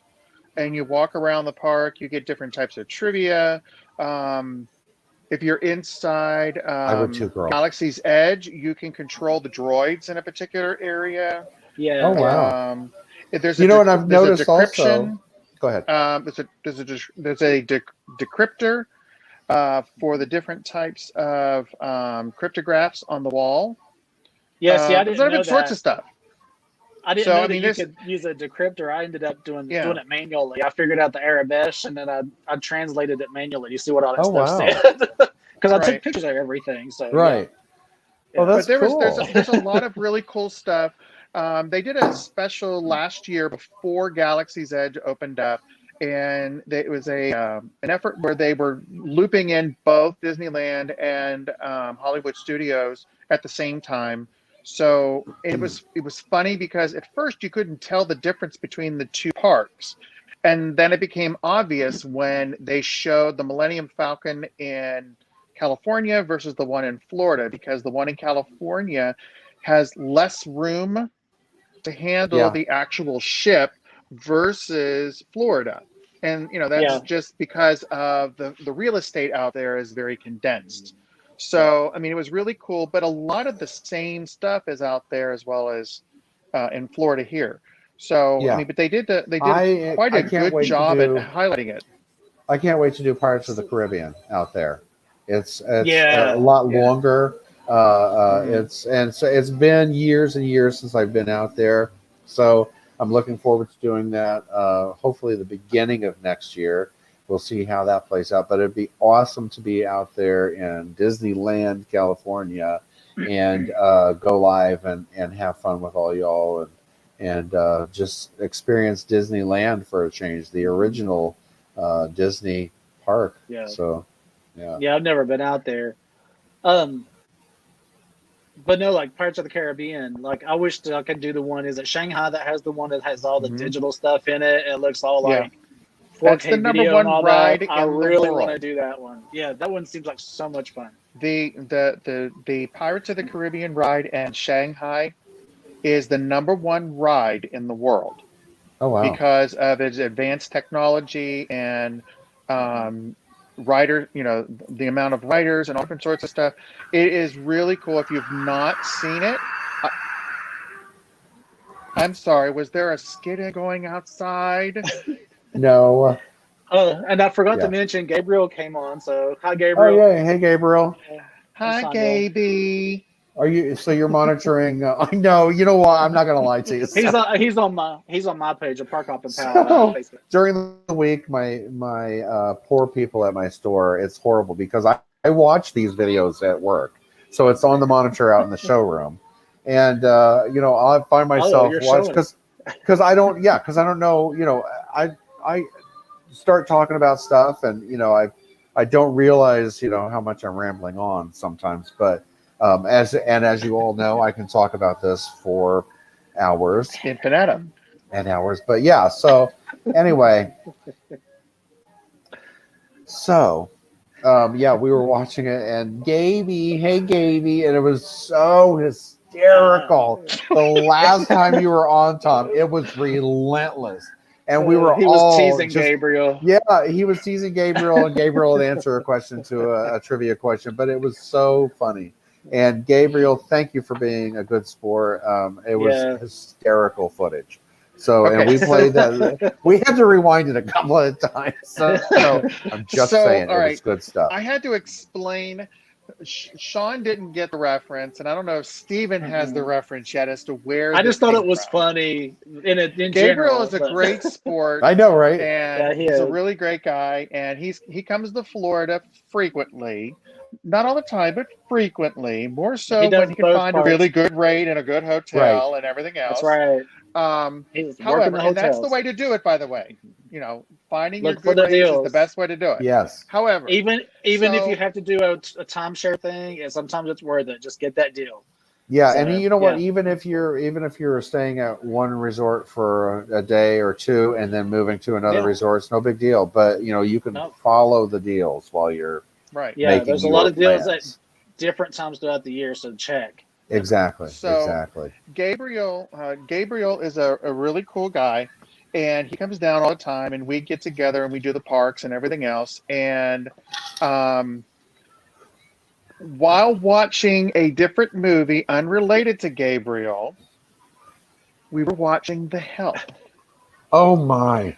[SPEAKER 3] and you walk around the park, you get different types of trivia. Um, if you're inside
[SPEAKER 2] I would too, girl.
[SPEAKER 3] Galaxy's Edge, you can control the droids in a particular area.
[SPEAKER 1] Yeah.
[SPEAKER 2] Oh, wow.
[SPEAKER 3] If there's
[SPEAKER 2] You know what I've
[SPEAKER 3] there's a
[SPEAKER 2] noticed also?
[SPEAKER 3] decryption.
[SPEAKER 2] Go ahead.
[SPEAKER 3] There's a decryptor for the different types of cryptographs on the wall.
[SPEAKER 1] Yeah. See, I
[SPEAKER 3] There's
[SPEAKER 1] didn't
[SPEAKER 3] all
[SPEAKER 1] know
[SPEAKER 3] different sorts
[SPEAKER 1] that.
[SPEAKER 3] of stuff.
[SPEAKER 1] I didn't
[SPEAKER 3] So
[SPEAKER 1] know
[SPEAKER 3] I
[SPEAKER 1] that
[SPEAKER 3] mean,
[SPEAKER 1] you
[SPEAKER 3] there's
[SPEAKER 1] could use a decryptor. I ended up doing
[SPEAKER 3] yeah.
[SPEAKER 1] it manually. I figured out the Arabic and then I translated it manually to see what all that
[SPEAKER 2] Oh,
[SPEAKER 1] stuff
[SPEAKER 2] wow.
[SPEAKER 1] said. Because I took
[SPEAKER 3] Right.
[SPEAKER 1] pictures of everything. So
[SPEAKER 2] Right.
[SPEAKER 1] yeah.
[SPEAKER 2] Oh,
[SPEAKER 1] Yeah.
[SPEAKER 2] that's
[SPEAKER 3] But
[SPEAKER 2] cool.
[SPEAKER 3] there's a lot of really cool stuff. They did a special last year before Galaxy's Edge opened up, and it was an effort where they were looping in both Disneyland and Hollywood Studios at the same time. So it was funny because at first you couldn't tell the difference between the two parks, and then it became obvious when they showed the Millennium Falcon in California versus the one in Florida, because the one in California has less room to handle
[SPEAKER 2] Yeah.
[SPEAKER 3] the actual ship versus Florida. And that's
[SPEAKER 1] Yeah.
[SPEAKER 3] just because of the real estate out there is very condensed. So I mean, it was really cool, but a lot of the same stuff is out there as well as in Florida here. So I
[SPEAKER 2] Yeah.
[SPEAKER 3] mean, but they did quite
[SPEAKER 2] I
[SPEAKER 3] a
[SPEAKER 2] can't
[SPEAKER 3] good
[SPEAKER 2] wait to
[SPEAKER 3] job at
[SPEAKER 2] do.
[SPEAKER 3] highlighting it.
[SPEAKER 2] I can't wait to do Pirates of the Caribbean out there. It's a
[SPEAKER 1] Yeah.
[SPEAKER 2] lot
[SPEAKER 1] Yeah.
[SPEAKER 2] longer.
[SPEAKER 3] Mhm.
[SPEAKER 2] So it's been years and years since I've been out there. So I'm looking forward to doing that. Hopefully the beginning of next year. We'll see how that plays out. But it'd be awesome to be out there in Disneyland, California, and go live and have fun with all y'all and just experience Disneyland for a change. The original Disney park.
[SPEAKER 1] Yeah.
[SPEAKER 2] So, yeah.
[SPEAKER 1] Yeah. I've never been out there. Um, but no, like Pirates of the Caribbean. Like I wish that I could do the one. Is it Shanghai that has the one that has all the
[SPEAKER 3] Mhm.
[SPEAKER 1] digital stuff in it? It looks all
[SPEAKER 3] Yeah.
[SPEAKER 1] like
[SPEAKER 3] That's
[SPEAKER 1] 4K
[SPEAKER 3] the number
[SPEAKER 1] video and
[SPEAKER 3] one
[SPEAKER 1] all
[SPEAKER 3] ride
[SPEAKER 1] that. I
[SPEAKER 3] in the
[SPEAKER 1] really want to
[SPEAKER 3] world.
[SPEAKER 1] do that one. Yeah, that one seems like so much fun.
[SPEAKER 3] The Pirates of the Caribbean ride and Shanghai is the number one ride in the world
[SPEAKER 2] Oh, wow.
[SPEAKER 3] because of its advanced technology and um, the amount of riders and all different sorts of stuff. It is really cool. If you've not seen it, I'm sorry, was there a skid going outside?
[SPEAKER 2] No.
[SPEAKER 1] Oh, and I forgot to
[SPEAKER 2] Yeah.
[SPEAKER 1] mention Gabriel came on. So hi,
[SPEAKER 2] Oh,
[SPEAKER 1] Gabriel.
[SPEAKER 2] yeah. Hey, Gabriel.
[SPEAKER 3] Hi,
[SPEAKER 1] Sandra.
[SPEAKER 3] Gaby.
[SPEAKER 2] So you're monitoring? I know. You know what? I'm not going to lie to you.
[SPEAKER 1] He's on my page of Park Hop and Pal
[SPEAKER 2] So
[SPEAKER 1] Facebook.
[SPEAKER 2] during the week, my poor people at my store, it's horrible because I watch these videos at work, so it's on the monitor out in the showroom, and I find myself
[SPEAKER 1] you're
[SPEAKER 2] watch
[SPEAKER 1] showing.
[SPEAKER 2] because I don't know, I start talking about stuff, and I don't realize how much I'm rambling on sometimes, but as you all know, I can talk about this for hours
[SPEAKER 3] Infinitum.
[SPEAKER 2] and hours. But yeah, so anyway, we were watching it, and hey Gaby, and it was so hysterical. The last time you were on, Tom, it was relentless, and we were
[SPEAKER 1] he
[SPEAKER 2] all
[SPEAKER 1] was teasing
[SPEAKER 2] just
[SPEAKER 1] Gabriel.
[SPEAKER 2] yeah. He was teasing Gabriel, and Gabriel would answer a question to a trivia question, but it was so funny. And Gabriel, thank you for being a good sport. It was
[SPEAKER 1] Yeah.
[SPEAKER 2] hysterical footage. So, and
[SPEAKER 3] Okay,
[SPEAKER 2] we
[SPEAKER 3] so-
[SPEAKER 2] played that. We had to rewind it a couple of times. So I'm just
[SPEAKER 3] So,
[SPEAKER 2] saying,
[SPEAKER 3] all
[SPEAKER 2] it
[SPEAKER 3] right.
[SPEAKER 2] was good stuff.
[SPEAKER 3] I had to explain. Sean didn't get the reference, and I don't know if Steven has the reference yet as to where.
[SPEAKER 1] I
[SPEAKER 3] this
[SPEAKER 1] just thought
[SPEAKER 3] came
[SPEAKER 1] it was
[SPEAKER 3] from.
[SPEAKER 1] funny in
[SPEAKER 3] Gabriel
[SPEAKER 1] general.
[SPEAKER 3] is a
[SPEAKER 1] but-
[SPEAKER 3] great sport.
[SPEAKER 2] I know, right?
[SPEAKER 3] And
[SPEAKER 1] Yeah, he
[SPEAKER 3] he's a
[SPEAKER 1] is.
[SPEAKER 3] really great guy, and he comes to Florida frequently, not all the time, but frequently. More so
[SPEAKER 1] He does
[SPEAKER 3] when he can
[SPEAKER 1] both
[SPEAKER 3] find
[SPEAKER 1] parts.
[SPEAKER 3] a really good rate and a good hotel and everything else.
[SPEAKER 1] That's right.
[SPEAKER 3] However,
[SPEAKER 1] He's working the
[SPEAKER 3] and that's the
[SPEAKER 1] hotels.
[SPEAKER 3] way to do it, by the way. You know, finding
[SPEAKER 1] Look
[SPEAKER 3] your
[SPEAKER 1] for
[SPEAKER 3] good
[SPEAKER 1] the
[SPEAKER 3] rates is the
[SPEAKER 1] deals.
[SPEAKER 3] best way to do it.
[SPEAKER 2] Yes.
[SPEAKER 3] However,
[SPEAKER 1] Even if
[SPEAKER 3] So-
[SPEAKER 1] you have to do a timeshare thing, and sometimes it's worth it. Just get that deal.
[SPEAKER 2] Yeah,
[SPEAKER 1] So,
[SPEAKER 2] and you know what?
[SPEAKER 1] yeah.
[SPEAKER 2] Even if you're staying at one resort for a day or two and then moving to another
[SPEAKER 1] Yeah.
[SPEAKER 2] resort, it's no big deal. But you can
[SPEAKER 1] No.
[SPEAKER 2] follow the deals while you're
[SPEAKER 3] right.
[SPEAKER 1] Yeah,
[SPEAKER 2] making
[SPEAKER 1] there's a
[SPEAKER 2] your
[SPEAKER 1] lot of deals
[SPEAKER 2] plans.
[SPEAKER 1] at different times throughout the year, so check.
[SPEAKER 2] Exactly.
[SPEAKER 3] So-
[SPEAKER 2] exactly.
[SPEAKER 3] Gabriel is a really cool guy, and he comes down all the time, and we get together and we do the parks and everything else. And while watching a different movie unrelated to Gabriel, we were watching The Help.
[SPEAKER 2] Oh my.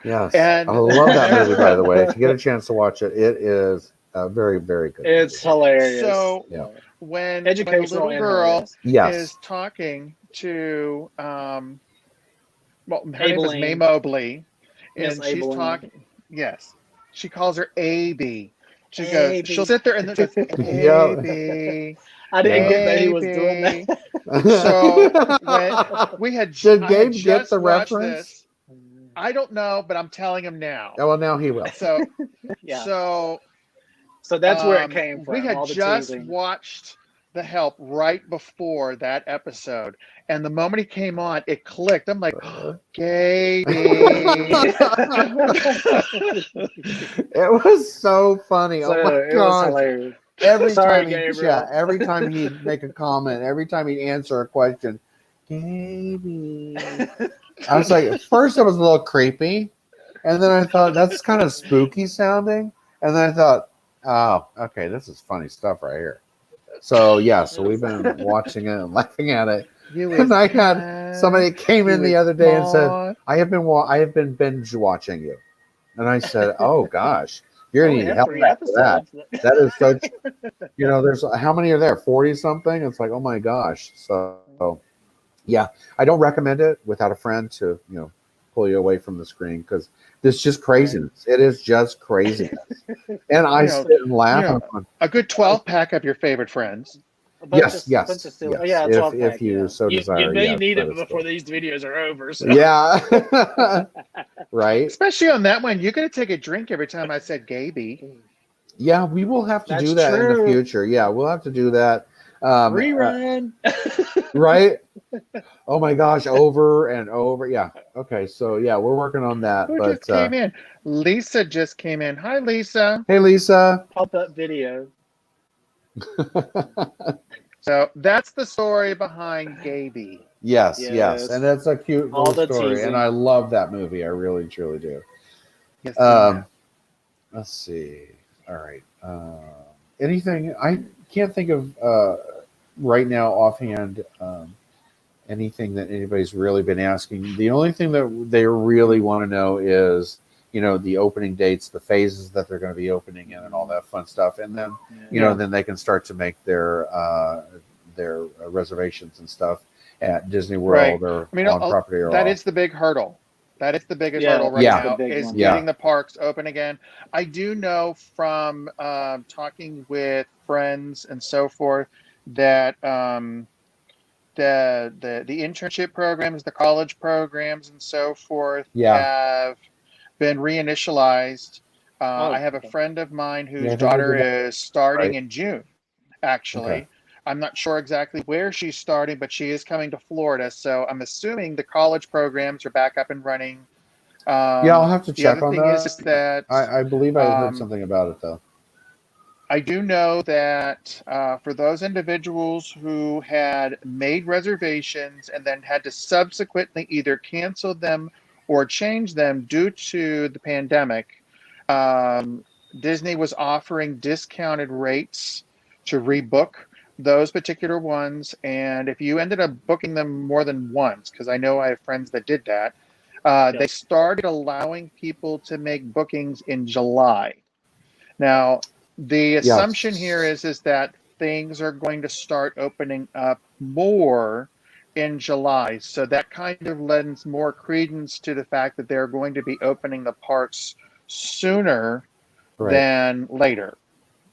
[SPEAKER 2] Yes.
[SPEAKER 3] And-
[SPEAKER 2] I love that movie, by the way. If you get a chance to watch it, it is a very, very good
[SPEAKER 1] It's
[SPEAKER 2] movie.
[SPEAKER 1] hilarious.
[SPEAKER 3] So-
[SPEAKER 2] Yeah.
[SPEAKER 3] When the
[SPEAKER 1] Educational
[SPEAKER 3] little
[SPEAKER 1] and
[SPEAKER 3] girl
[SPEAKER 1] hilarious.
[SPEAKER 2] Yes.
[SPEAKER 3] is talking to her name is
[SPEAKER 1] Abilene.
[SPEAKER 3] May Mobley,
[SPEAKER 1] Miss
[SPEAKER 3] and she's
[SPEAKER 1] Abilene.
[SPEAKER 3] talking. Yes, she calls her AB. She
[SPEAKER 1] AB.
[SPEAKER 3] goes. She'll sit there and then goes
[SPEAKER 2] Yeah.
[SPEAKER 3] AB.
[SPEAKER 1] I didn't
[SPEAKER 2] Yeah.
[SPEAKER 1] get that he was doing
[SPEAKER 3] Baby.
[SPEAKER 1] that.
[SPEAKER 3] So we had.
[SPEAKER 2] Did
[SPEAKER 3] I had
[SPEAKER 2] Gabe get
[SPEAKER 3] just
[SPEAKER 2] the
[SPEAKER 3] watched
[SPEAKER 2] reference?
[SPEAKER 3] this. I don't know, but I'm telling him now.
[SPEAKER 2] Oh, well, now he will.
[SPEAKER 3] So
[SPEAKER 1] Yeah.
[SPEAKER 3] so
[SPEAKER 1] So that's where it came from.
[SPEAKER 3] We had
[SPEAKER 1] all the
[SPEAKER 3] just
[SPEAKER 1] teasing.
[SPEAKER 3] watched The Help right before that episode, and the moment he came on, it clicked. I'm like, Gaby.
[SPEAKER 2] It was so funny.
[SPEAKER 1] So
[SPEAKER 2] Oh my
[SPEAKER 1] it was
[SPEAKER 2] god!
[SPEAKER 1] hilarious.
[SPEAKER 2] Every
[SPEAKER 1] Sorry,
[SPEAKER 2] time,
[SPEAKER 1] Gabriel.
[SPEAKER 2] every time he'd make a comment, every time he'd answer a question, Gaby. I was like, at first it was a little creepy, and then I thought that's kind of spooky sounding, and then I thought, oh, okay, this is funny stuff right here. So yeah, so we've been watching it and laughing at it.
[SPEAKER 3] You
[SPEAKER 2] And I had
[SPEAKER 3] is
[SPEAKER 2] somebody came in the other day and said,
[SPEAKER 3] smart.
[SPEAKER 2] I have been binge watching you, and I said, oh gosh, you're gonna
[SPEAKER 1] Only
[SPEAKER 2] need
[SPEAKER 1] had
[SPEAKER 2] help
[SPEAKER 1] 3
[SPEAKER 2] after that.
[SPEAKER 1] episodes.
[SPEAKER 2] That is such, there's how many are there? 40 something. It's like, oh my gosh. So, yeah, I don't recommend it without a friend to, pull you away from the screen because it's just craziness. It is just craziness. And I
[SPEAKER 3] You know,
[SPEAKER 2] sit and laugh.
[SPEAKER 3] you know,
[SPEAKER 2] I'm-
[SPEAKER 3] A good 12 pack of your favorite friends.
[SPEAKER 1] A bunch
[SPEAKER 2] Yes,
[SPEAKER 1] of-
[SPEAKER 2] yes,
[SPEAKER 1] bunch of still-
[SPEAKER 2] yes.
[SPEAKER 1] Yeah,
[SPEAKER 2] If-
[SPEAKER 1] 12
[SPEAKER 2] if
[SPEAKER 1] pack,
[SPEAKER 2] you
[SPEAKER 1] yeah.
[SPEAKER 2] so desire,
[SPEAKER 1] You know
[SPEAKER 2] yes,
[SPEAKER 1] you need
[SPEAKER 2] that
[SPEAKER 1] it
[SPEAKER 2] is
[SPEAKER 1] before
[SPEAKER 2] still-
[SPEAKER 1] these videos are over. So.
[SPEAKER 2] Yeah. Right.
[SPEAKER 3] Especially on that one, you're going to take a drink every time I said Gaby.
[SPEAKER 2] Yeah, we will have to
[SPEAKER 1] That's
[SPEAKER 2] do that in the
[SPEAKER 1] true.
[SPEAKER 2] future. Yeah, we'll have to do that.
[SPEAKER 1] Rerun.
[SPEAKER 2] Right? Oh my gosh, over and over. Yeah. Okay. So yeah, we're working on that.
[SPEAKER 3] Who
[SPEAKER 2] But
[SPEAKER 3] just came in? Lisa just came in. Hi, Lisa.
[SPEAKER 2] hey, Lisa.
[SPEAKER 1] Pop up video.
[SPEAKER 3] So that's the story behind Gaby.
[SPEAKER 2] Yes,
[SPEAKER 1] Yes.
[SPEAKER 2] and that's a cute
[SPEAKER 1] All
[SPEAKER 2] little
[SPEAKER 1] the
[SPEAKER 2] story,
[SPEAKER 1] teasing.
[SPEAKER 2] and I love that movie. I really, truly do.
[SPEAKER 3] Yes,
[SPEAKER 2] Let's see. All right. Anything? I can't think of right now offhand. Anything that anybody's really been asking. The only thing that they really want to know is, the opening dates, the phases that they're going to be opening in, and all that fun stuff. And then, then they can start to make their reservations and stuff at Disney World or
[SPEAKER 3] I mean,
[SPEAKER 2] on property or
[SPEAKER 3] that
[SPEAKER 2] off.
[SPEAKER 3] is the big hurdle. That is the biggest
[SPEAKER 1] Yeah,
[SPEAKER 3] hurdle right
[SPEAKER 2] Yeah.
[SPEAKER 3] now
[SPEAKER 1] the big
[SPEAKER 3] is
[SPEAKER 1] one.
[SPEAKER 3] getting the parks open again. I do know from talking with friends and so forth that the internship programs, the college programs, and so forth have been reinitialized. I have a
[SPEAKER 1] okay.
[SPEAKER 3] friend of mine whose
[SPEAKER 2] Yeah, I think
[SPEAKER 3] daughter
[SPEAKER 2] we did
[SPEAKER 3] is starting
[SPEAKER 2] Right.
[SPEAKER 3] in June, actually.
[SPEAKER 2] Okay.
[SPEAKER 3] I'm not sure exactly where she's starting, but she is coming to Florida. So I'm assuming the college programs are back up and running.
[SPEAKER 2] Yeah, I'll have to
[SPEAKER 3] The
[SPEAKER 2] check
[SPEAKER 3] other
[SPEAKER 2] on
[SPEAKER 3] thing
[SPEAKER 2] that.
[SPEAKER 3] is that
[SPEAKER 2] I believe I heard
[SPEAKER 3] um,
[SPEAKER 2] something about it though.
[SPEAKER 3] I do know that for those individuals who had made reservations and then had to subsequently either cancel them or change them due to the pandemic, Disney was offering discounted rates to rebook those particular ones. And if you ended up booking them more than once, because I know I have friends that did that, they started allowing people to make bookings in July. Now, the assumption here is that things are going to start opening up more in July. So that kind of lends more credence to the fact that they're going to be opening the parks sooner
[SPEAKER 2] Right.
[SPEAKER 3] than later.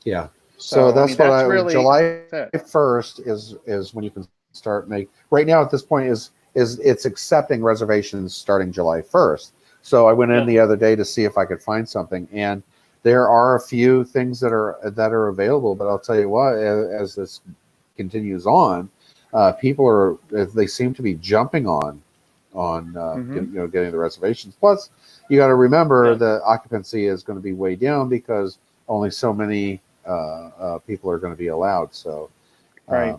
[SPEAKER 2] Yeah. So that's
[SPEAKER 3] I mean,
[SPEAKER 2] what
[SPEAKER 3] really
[SPEAKER 2] July
[SPEAKER 3] it.
[SPEAKER 2] 1st is when you can start right now at this point is it's accepting reservations starting July 1st. So I went in the other day to see if I could find something, and there are a few things that are available, but I'll tell you what, as this continues on, people they seem to be jumping on getting the reservations. Plus, you got to remember the occupancy is going to be way down because only so many people are going to be allowed. So,
[SPEAKER 3] Right.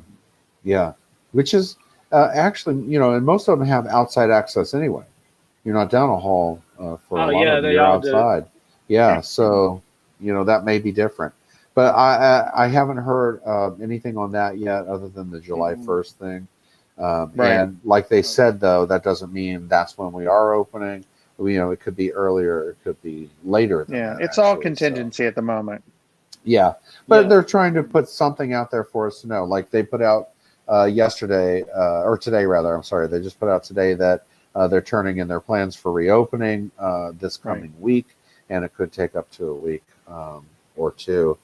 [SPEAKER 2] which is actually, and most of them have outside access anyway. You're not down a hall for a lot of them. You're outside. Yeah, so that may be different, but I haven't heard anything on that yet, other than the July 1st thing. And like they said, though, that doesn't mean that's when we are opening. It could be earlier, it could be later.
[SPEAKER 3] It's all contingency at the moment.
[SPEAKER 2] Yeah, but they're trying to put something out there for us to know. Like they put out yesterday, or today rather. I'm sorry, they just put out today that they're turning in their plans for reopening this coming week, and it could take up to a week or two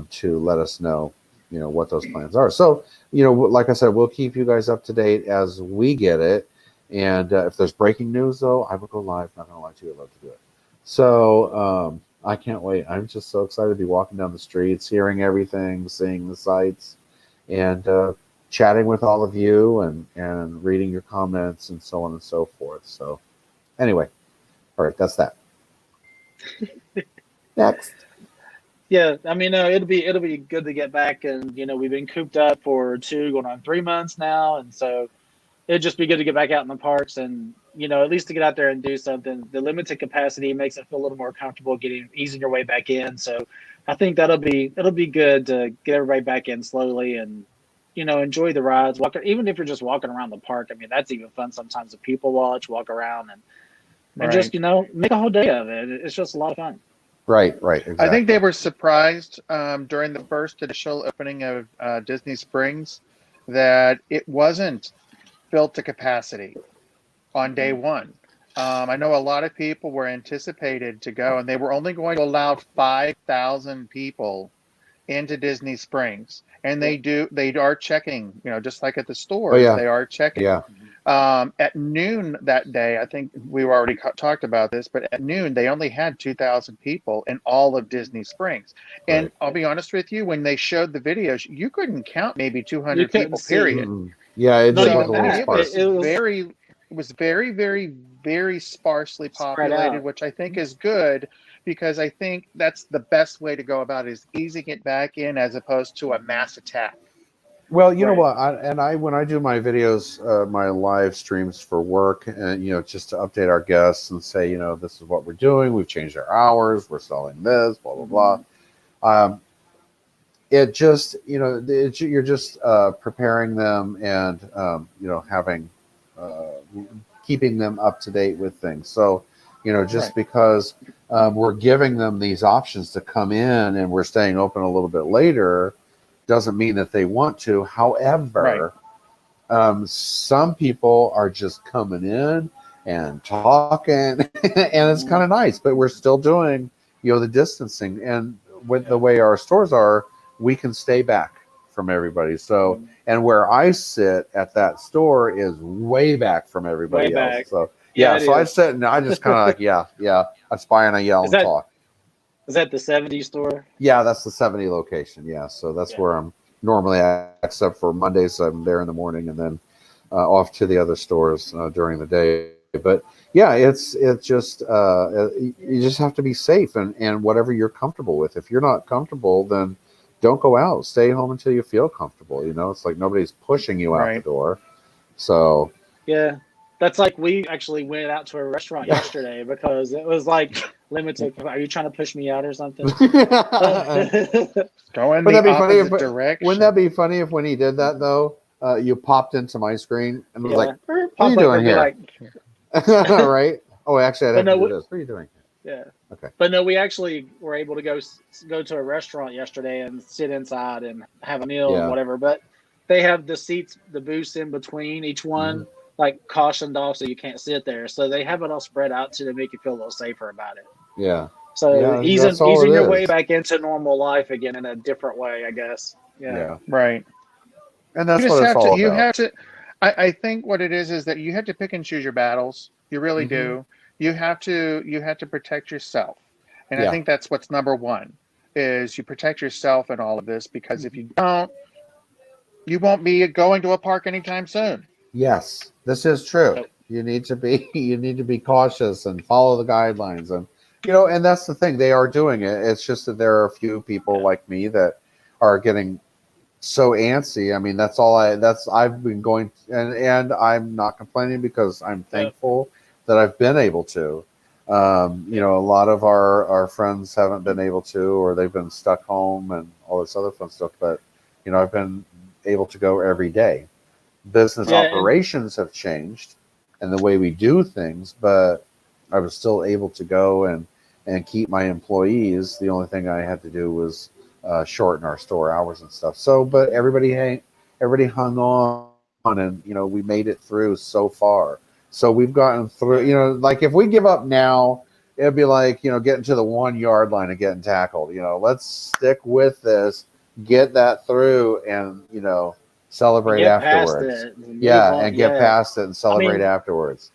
[SPEAKER 2] to let us know, what those plans are. So, like I said, we'll keep you guys up to date as we get it. And if there's breaking news, though, I will go live. Not gonna lie to you, I'd love to do it. So I can't wait. I'm just so excited to be walking down the streets, hearing everything, seeing the sights, and chatting with all of you and reading your comments and so on and so forth. So anyway, all right, that's that. Next.
[SPEAKER 1] Yeah, I mean, it'll be good to get back, and we've been cooped up for 2 going on 3 months now, and so it'd just be good to get back out in the parks and at least to get out there and do something. The limited capacity makes it feel a little more comfortable easing your way back in. So I think it'll be good to get everybody back in slowly and enjoy the rides. Even if you're just walking around the park. I mean, that's even fun sometimes to people walk around and just make a whole day of it. It's just a lot of fun.
[SPEAKER 2] Right, exactly.
[SPEAKER 3] I think they were surprised during the first initial opening of Disney Springs that it wasn't filled to capacity on day one. I know a lot of people were anticipated to go, and they were only going to allow 5,000 people into Disney Springs. And they are checking, just like at the stores, they are checking.
[SPEAKER 2] Yeah.
[SPEAKER 3] At noon that day, I think we already talked about this, but at noon, they only had 2,000 people in all of Disney Springs. And I'll be honest with you, when they showed the videos, you couldn't count maybe 200 people, period.
[SPEAKER 2] Mm-hmm. Yeah, it did look a little sparse.
[SPEAKER 3] It was very, very, very sparsely populated, which I think is good, because I think that's the best way to go about it, is easing it back in as opposed to a mass attack.
[SPEAKER 2] Well, you know what? When I do my videos, my live streams for work, and just to update our guests and say, this is what we're doing. We've changed our hours. We're selling this, blah blah blah. It just, you're just preparing them and having keeping them up to date with things. So, just because we're giving them these options to come in and we're staying open a little bit later, doesn't mean that they want to. However, some people are just coming in and talking, and it's kind of nice. But we're still doing, the distancing, and with the way our stores are, we can stay back from everybody. So, and where I sit at that store is way back from everybody else. So so I sit and I just kind of like, I spy and I yell and talk.
[SPEAKER 1] Is that the 70 store?
[SPEAKER 2] Yeah, that's the 70 location. Yeah, so that's where I'm normally at, except for Mondays. I'm there in the morning and then off to the other stores during the day. But yeah, it's just you just have to be safe and whatever you're comfortable with. If you're not comfortable, then don't go out. Stay home until you feel comfortable. You know, it's like nobody's pushing you out the
[SPEAKER 3] Right.
[SPEAKER 2] door. So
[SPEAKER 1] Yeah. That's like we actually went out to a restaurant yesterday because it was like limited. Are you trying to push me out or something?
[SPEAKER 2] wouldn't
[SPEAKER 3] Go in
[SPEAKER 2] that
[SPEAKER 3] the
[SPEAKER 2] be funny if
[SPEAKER 3] opposite direction.
[SPEAKER 2] wouldn't that be funny if when he did that though, you popped into my screen and was
[SPEAKER 1] Yeah.
[SPEAKER 2] like,
[SPEAKER 1] Or
[SPEAKER 2] "What are
[SPEAKER 1] pop
[SPEAKER 2] you
[SPEAKER 1] up
[SPEAKER 2] doing
[SPEAKER 1] and be
[SPEAKER 2] here?"
[SPEAKER 1] like,
[SPEAKER 2] Right? Oh, actually, I'd
[SPEAKER 1] But
[SPEAKER 2] have to
[SPEAKER 1] no,
[SPEAKER 2] do this. What are you doing here?
[SPEAKER 1] yeah.
[SPEAKER 2] Okay.
[SPEAKER 1] But no, we actually were able to go to a restaurant yesterday and sit inside and have a meal and
[SPEAKER 2] Yeah.
[SPEAKER 1] whatever. But they have the seats, the booths in between each one,
[SPEAKER 2] Mm-hmm.
[SPEAKER 1] like cautioned off so you can't sit there. So they have it all spread out to make you feel a little safer about it.
[SPEAKER 2] Yeah.
[SPEAKER 1] So
[SPEAKER 2] Yeah,
[SPEAKER 1] easing
[SPEAKER 2] that's all
[SPEAKER 1] easing
[SPEAKER 2] it
[SPEAKER 1] your
[SPEAKER 2] is.
[SPEAKER 1] way back into normal life again in a different way, I guess.
[SPEAKER 2] Yeah.
[SPEAKER 3] Right.
[SPEAKER 2] And that's
[SPEAKER 3] You
[SPEAKER 2] what
[SPEAKER 3] just
[SPEAKER 2] it's
[SPEAKER 3] have to.
[SPEAKER 2] all
[SPEAKER 3] You
[SPEAKER 2] about.
[SPEAKER 3] have to. I think what it is that you have to pick and choose your battles. You really
[SPEAKER 2] Mhm.
[SPEAKER 3] do. You have to. You have to protect yourself, and I
[SPEAKER 2] Yeah.
[SPEAKER 3] think that's what's number one. Is you protect yourself in all of this, because if you don't, you won't be going to a park anytime soon.
[SPEAKER 2] Yes, this is true.
[SPEAKER 1] Yep.
[SPEAKER 2] You need to be you need to be cautious and follow the guidelines, and you know, and that's the thing, they are doing it. It's just that there are a few people like me that are getting so antsy. I mean, that's I've been going, and I'm not complaining because I'm
[SPEAKER 1] Yep.
[SPEAKER 2] thankful that I've been able to. You
[SPEAKER 1] Yep.
[SPEAKER 2] know, a lot of our friends haven't been able to, or they've been stuck home and all this other fun stuff. But you know, I've been able to go every day. Business
[SPEAKER 1] Yeah, and
[SPEAKER 2] operations have changed and the way we do things, but I was still able to go and keep my employees. The only thing I had to do was shorten our store hours and stuff. So, but everybody hung on, and you know, we made it through so far. So we've gotten through. You know, like if we give up now, it'd be like, you know, getting to the 1 yard line and getting tackled. You know, let's stick with this, get that through, and you know, celebrate
[SPEAKER 1] get past
[SPEAKER 2] afterwards.
[SPEAKER 1] it and move
[SPEAKER 2] Yeah,
[SPEAKER 1] on.
[SPEAKER 2] and get
[SPEAKER 1] Yeah.
[SPEAKER 2] past it and
[SPEAKER 1] I
[SPEAKER 2] celebrate
[SPEAKER 1] mean,
[SPEAKER 2] afterwards.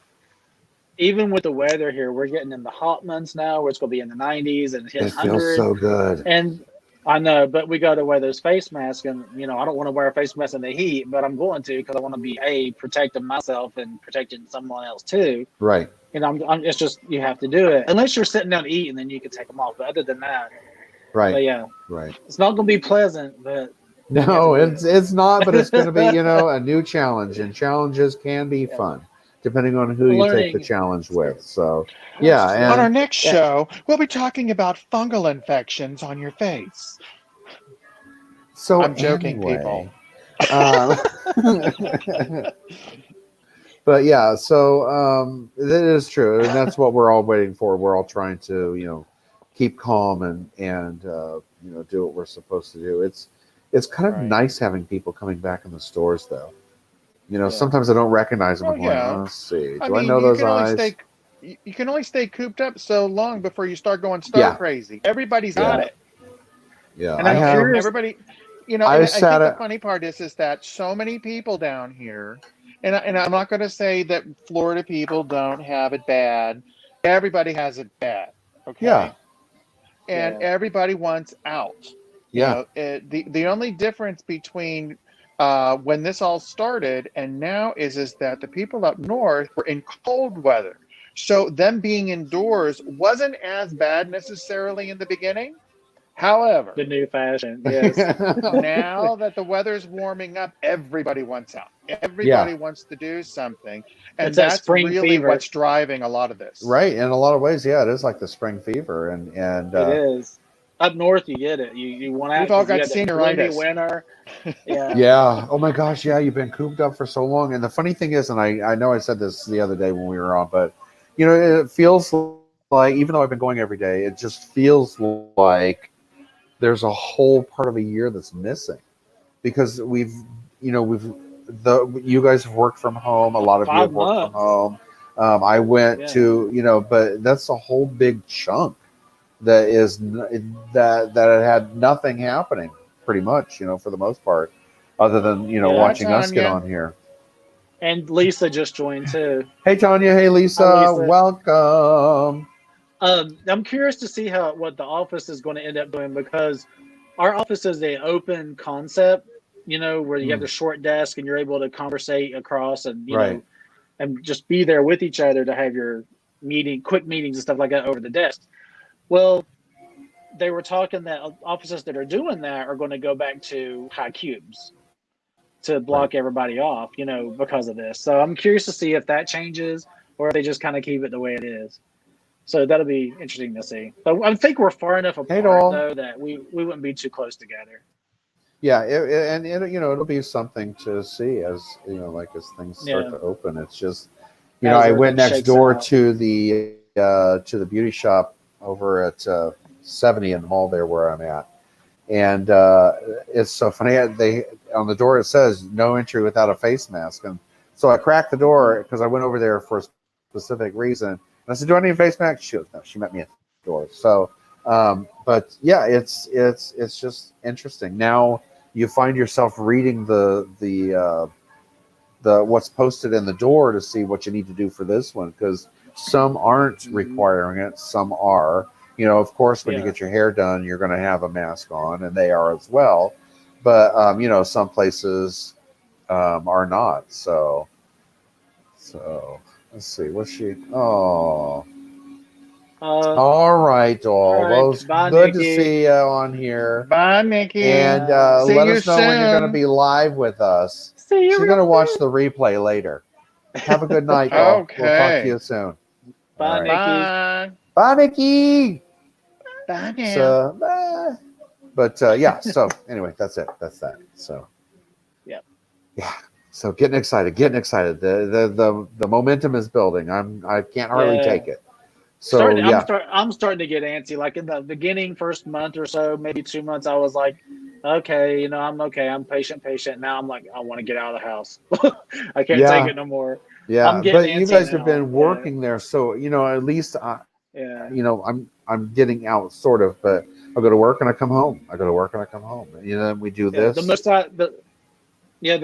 [SPEAKER 1] even with the weather here, we're getting in the hot months now where it's going to be in the 90s and hit
[SPEAKER 2] It feels
[SPEAKER 1] 100.
[SPEAKER 2] so good.
[SPEAKER 1] And I know, but we got to wear those face masks. And, you know, I don't want to wear a face mask in the heat, but I'm going to because I want to be, protecting myself and protecting someone else too.
[SPEAKER 2] Right,
[SPEAKER 1] And it's just, you have to do it. Unless you're sitting down to eat and then you can take them off. But other than that, but
[SPEAKER 2] right,
[SPEAKER 1] yeah,
[SPEAKER 2] right.
[SPEAKER 1] it's not going to be pleasant, but we have to
[SPEAKER 2] No,
[SPEAKER 1] do
[SPEAKER 2] it's not, but it's going to be, you
[SPEAKER 1] it.
[SPEAKER 2] know, a new challenge, and challenges can be
[SPEAKER 1] Yeah.
[SPEAKER 2] fun depending on who you take the
[SPEAKER 1] Learning.
[SPEAKER 2] challenge with. So,
[SPEAKER 1] That's
[SPEAKER 2] yeah,
[SPEAKER 1] true.
[SPEAKER 3] On our
[SPEAKER 2] and
[SPEAKER 3] next
[SPEAKER 2] yeah,
[SPEAKER 3] show, we'll be talking about fungal infections on your face.
[SPEAKER 2] so
[SPEAKER 3] I'm joking, people.
[SPEAKER 2] anyway, um, but yeah, so that is true, and that's what we're all waiting for. We're all trying to, you know, keep calm and you know, do what we're supposed to do. It's kind of
[SPEAKER 3] Right.
[SPEAKER 2] nice having people coming back in the stores, though. You know,
[SPEAKER 1] Yeah.
[SPEAKER 2] sometimes I don't recognize them.
[SPEAKER 3] Oh
[SPEAKER 2] I'm going,
[SPEAKER 3] yeah.
[SPEAKER 2] oh, let's see,
[SPEAKER 3] I
[SPEAKER 2] do I
[SPEAKER 3] mean,
[SPEAKER 2] know
[SPEAKER 3] you
[SPEAKER 2] those
[SPEAKER 3] can only
[SPEAKER 2] eyes?
[SPEAKER 3] stay. You can only stay cooped up so long before you start going stir
[SPEAKER 2] Yeah,
[SPEAKER 3] crazy. Everybody's
[SPEAKER 2] yeah,
[SPEAKER 3] got
[SPEAKER 1] Yeah.
[SPEAKER 3] it,
[SPEAKER 2] yeah.
[SPEAKER 3] and
[SPEAKER 2] I
[SPEAKER 1] I'm
[SPEAKER 2] have.
[SPEAKER 1] curious.
[SPEAKER 3] everybody, you know. And
[SPEAKER 2] I
[SPEAKER 3] I
[SPEAKER 2] sat
[SPEAKER 3] think the
[SPEAKER 2] at.
[SPEAKER 3] funny part is that so many people down here, and I'm not going to say that Florida people don't have it bad. Everybody has it bad,
[SPEAKER 2] Yeah,
[SPEAKER 3] okay? And
[SPEAKER 1] Yeah.
[SPEAKER 3] everybody wants out. You
[SPEAKER 2] yeah,
[SPEAKER 3] know, the only difference between when this all started and now is that the people up north were in cold weather, so them being indoors wasn't as bad necessarily in the beginning. However,
[SPEAKER 1] The new fashion. Yes.
[SPEAKER 3] now that the weather's warming up, everybody wants out.
[SPEAKER 2] yeah.
[SPEAKER 3] Everybody wants to do something,
[SPEAKER 1] It's
[SPEAKER 3] and
[SPEAKER 1] that
[SPEAKER 3] that's
[SPEAKER 1] spring
[SPEAKER 3] really
[SPEAKER 1] fever.
[SPEAKER 3] what's driving a lot of this.
[SPEAKER 2] Right. In a lot of ways, yeah, it is like the spring fever, and
[SPEAKER 1] It is. Up north, you get it. You want out
[SPEAKER 3] We've all
[SPEAKER 1] because you
[SPEAKER 3] got
[SPEAKER 1] had that gloomy
[SPEAKER 3] senioritis.
[SPEAKER 1] winter. Yeah.
[SPEAKER 2] yeah. Oh my gosh, yeah, you've been cooped up for so long. And the funny thing is, and I know I said this the other day when we were on, but you know, it feels like, even though I've been going every day, it just feels like there's a whole part of a year that's missing because we've you guys have worked from home. A lot of you have
[SPEAKER 1] Five
[SPEAKER 2] worked from
[SPEAKER 1] months.
[SPEAKER 2] home. I went
[SPEAKER 1] Yeah.
[SPEAKER 2] to, you know, but that's a whole big chunk that is that it had nothing happening pretty much, you know, for the most part, other than, you know,
[SPEAKER 1] Yeah.
[SPEAKER 3] Hi,
[SPEAKER 2] watching us get
[SPEAKER 3] Tanya.
[SPEAKER 2] on here.
[SPEAKER 1] And Lisa just joined too.
[SPEAKER 2] Hey Tanya, hey
[SPEAKER 1] Hi,
[SPEAKER 2] Lisa,
[SPEAKER 1] Lisa.
[SPEAKER 2] welcome.
[SPEAKER 1] I'm curious to see what the office is going to end up doing because our office is a open concept, you know, where you have
[SPEAKER 2] Mm,
[SPEAKER 1] the short desk and you're able to conversate across and, you
[SPEAKER 2] right.
[SPEAKER 1] know, and just be there with each other to have your quick meetings and stuff like that over the desk. Well, they were talking that offices that are doing that are going to go back to high cubes to block everybody off, because of this. So I'm curious to see if that changes or if they just kind of keep it the way it is. So that'll be interesting to see. But I think we're far enough apart
[SPEAKER 2] Doll.
[SPEAKER 1] though that we wouldn't be too close together.
[SPEAKER 2] Yeah, it'll be something to see as like as things start to open. It's just
[SPEAKER 1] As
[SPEAKER 2] I
[SPEAKER 1] everything
[SPEAKER 2] went next
[SPEAKER 1] shakes
[SPEAKER 2] door
[SPEAKER 1] out.
[SPEAKER 2] to the beauty shop over at 70 in the mall there where I'm at, and it's so funny. They on the door it says no entry without a face mask, and so I cracked the door because I went over there for a specific reason. And I said, "Do I need a face mask?" She goes, "No." She met me at the door. So, but yeah, it's just interesting. Now you find yourself reading the what's posted in the door to see what you need to do for this one, because some aren't requiring it, some are. Of course, when you get your hair done, you're going to have a mask on, and they are as well. But some places are not. So let's see. What's she? Oh, all right, Doll.
[SPEAKER 1] all right.
[SPEAKER 2] Well, it's
[SPEAKER 1] Bye,
[SPEAKER 2] good
[SPEAKER 1] Nikki.
[SPEAKER 2] to see you on here.
[SPEAKER 3] Bye, Nikki.
[SPEAKER 2] And
[SPEAKER 3] See
[SPEAKER 2] let
[SPEAKER 3] you
[SPEAKER 2] us know when you're going to
[SPEAKER 3] soon.
[SPEAKER 2] be live with us.
[SPEAKER 1] See you.
[SPEAKER 2] She's going to watch the replay later. Have a good night, Doll. We'll talk
[SPEAKER 3] Okay.
[SPEAKER 2] to you soon.
[SPEAKER 1] Bye,
[SPEAKER 2] All right.
[SPEAKER 1] Nikki.
[SPEAKER 3] Bye.
[SPEAKER 2] Bye, Nikki.
[SPEAKER 3] Bye now.
[SPEAKER 2] So, bye. But yeah, so anyway, that's it. That's that. So,
[SPEAKER 1] Yep.
[SPEAKER 2] yeah. So getting excited. The momentum is building. I can't hardly take it. So
[SPEAKER 1] I'm starting to get antsy. Like in the beginning, first month or so, maybe 2 months, I was like, okay, I'm okay. I'm patient. Now I'm like, I want to get out of the house. I can't take it no more.
[SPEAKER 2] Yeah,
[SPEAKER 1] I'm getting
[SPEAKER 2] but you
[SPEAKER 1] antsy
[SPEAKER 2] guys
[SPEAKER 1] now.
[SPEAKER 2] have been working there, so at least I'm getting out sort of, but I go to work and I come home. I go to work and I come home. And we do this.
[SPEAKER 1] The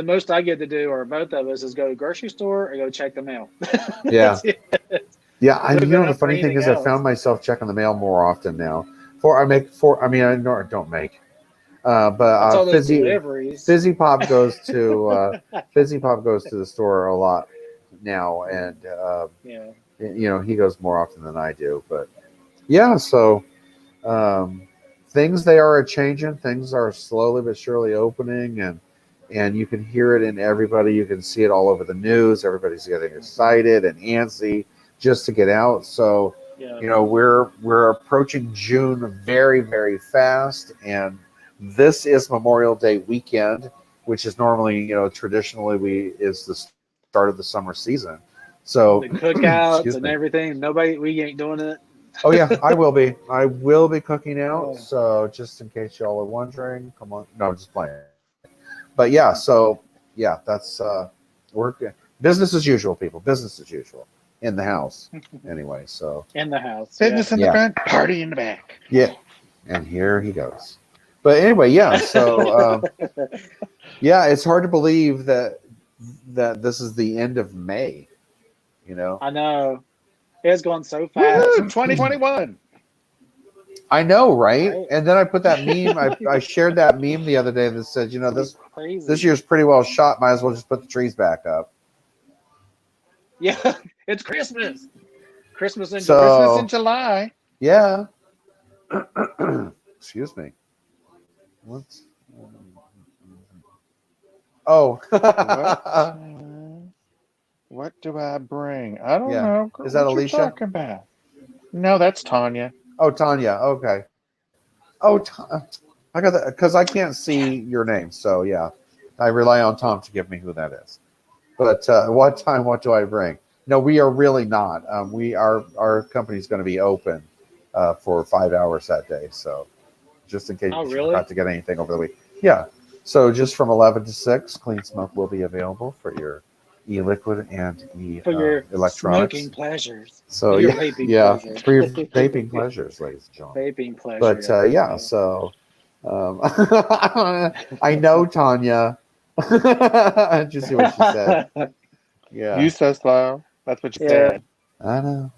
[SPEAKER 1] most I get to do, or both of us, is go to the grocery store or go check the mail.
[SPEAKER 2] Yeah. Yeah, and
[SPEAKER 1] Good enough
[SPEAKER 2] the
[SPEAKER 1] for
[SPEAKER 2] funny thing
[SPEAKER 1] anything
[SPEAKER 2] is, I
[SPEAKER 1] else.
[SPEAKER 2] found myself checking the mail more often now. I don't make,
[SPEAKER 1] That's
[SPEAKER 2] but
[SPEAKER 1] all those
[SPEAKER 2] Fizzy
[SPEAKER 1] deliveries.
[SPEAKER 2] Pop goes to Fizzy Pop goes to the store a lot now, and he goes more often than I do. But yeah, so things they are changing. Things are slowly but surely opening, and you can hear it in everybody. You can see it all over the news. Everybody's getting excited and antsy just to get out. So we're approaching June very, very fast, and this is Memorial Day weekend, which is normally traditionally is the start of the summer season. So
[SPEAKER 1] the cookouts and everything. We ain't doing it.
[SPEAKER 2] Oh yeah, I will be. I will be cooking out. So just in case y'all are wondering, come on. No, I'm just playing. But yeah, so yeah, that's work. Business as usual, people. Business as usual in the house. Anyway, so
[SPEAKER 1] in the house.
[SPEAKER 3] Business in the front, party in the back.
[SPEAKER 2] Yeah, and here he goes. But anyway, yeah. So yeah, it's hard to believe that this is the end of May.
[SPEAKER 1] I know. It's going so fast.
[SPEAKER 3] 2021.
[SPEAKER 2] I know, right? And then I put that meme. I shared that meme the other day that said, this year's pretty well shot. Might as well just put the trees back up.
[SPEAKER 1] Yeah, it's Christmas. Christmas in
[SPEAKER 3] July.
[SPEAKER 2] Yeah. Excuse me. What's? Oh.
[SPEAKER 3] What do I bring? I don't know.
[SPEAKER 2] Is that
[SPEAKER 3] what
[SPEAKER 2] Alicia?
[SPEAKER 3] You talking about? No, that's Tanya.
[SPEAKER 2] Oh, Tanya. Okay. Oh, I got that because I can't see your name. So yeah, I rely on Tom to give me who that is. But what do I bring? No, we are really not. Our company's going to be open for 5 hours that day. So just in case you forgot to get anything over the week. Yeah. So just from 11 to 6, Clean Smoke will be available for your e-liquid and
[SPEAKER 1] your
[SPEAKER 2] electronics.
[SPEAKER 1] Smoking pleasures.
[SPEAKER 2] So
[SPEAKER 1] your
[SPEAKER 2] pleasures. For your vaping pleasures, ladies and gentlemen.
[SPEAKER 1] Vaping pleasures.
[SPEAKER 2] But so I know Tanya. Did you see what she said? Yeah.
[SPEAKER 3] You so slow. That's what you said.
[SPEAKER 2] I know.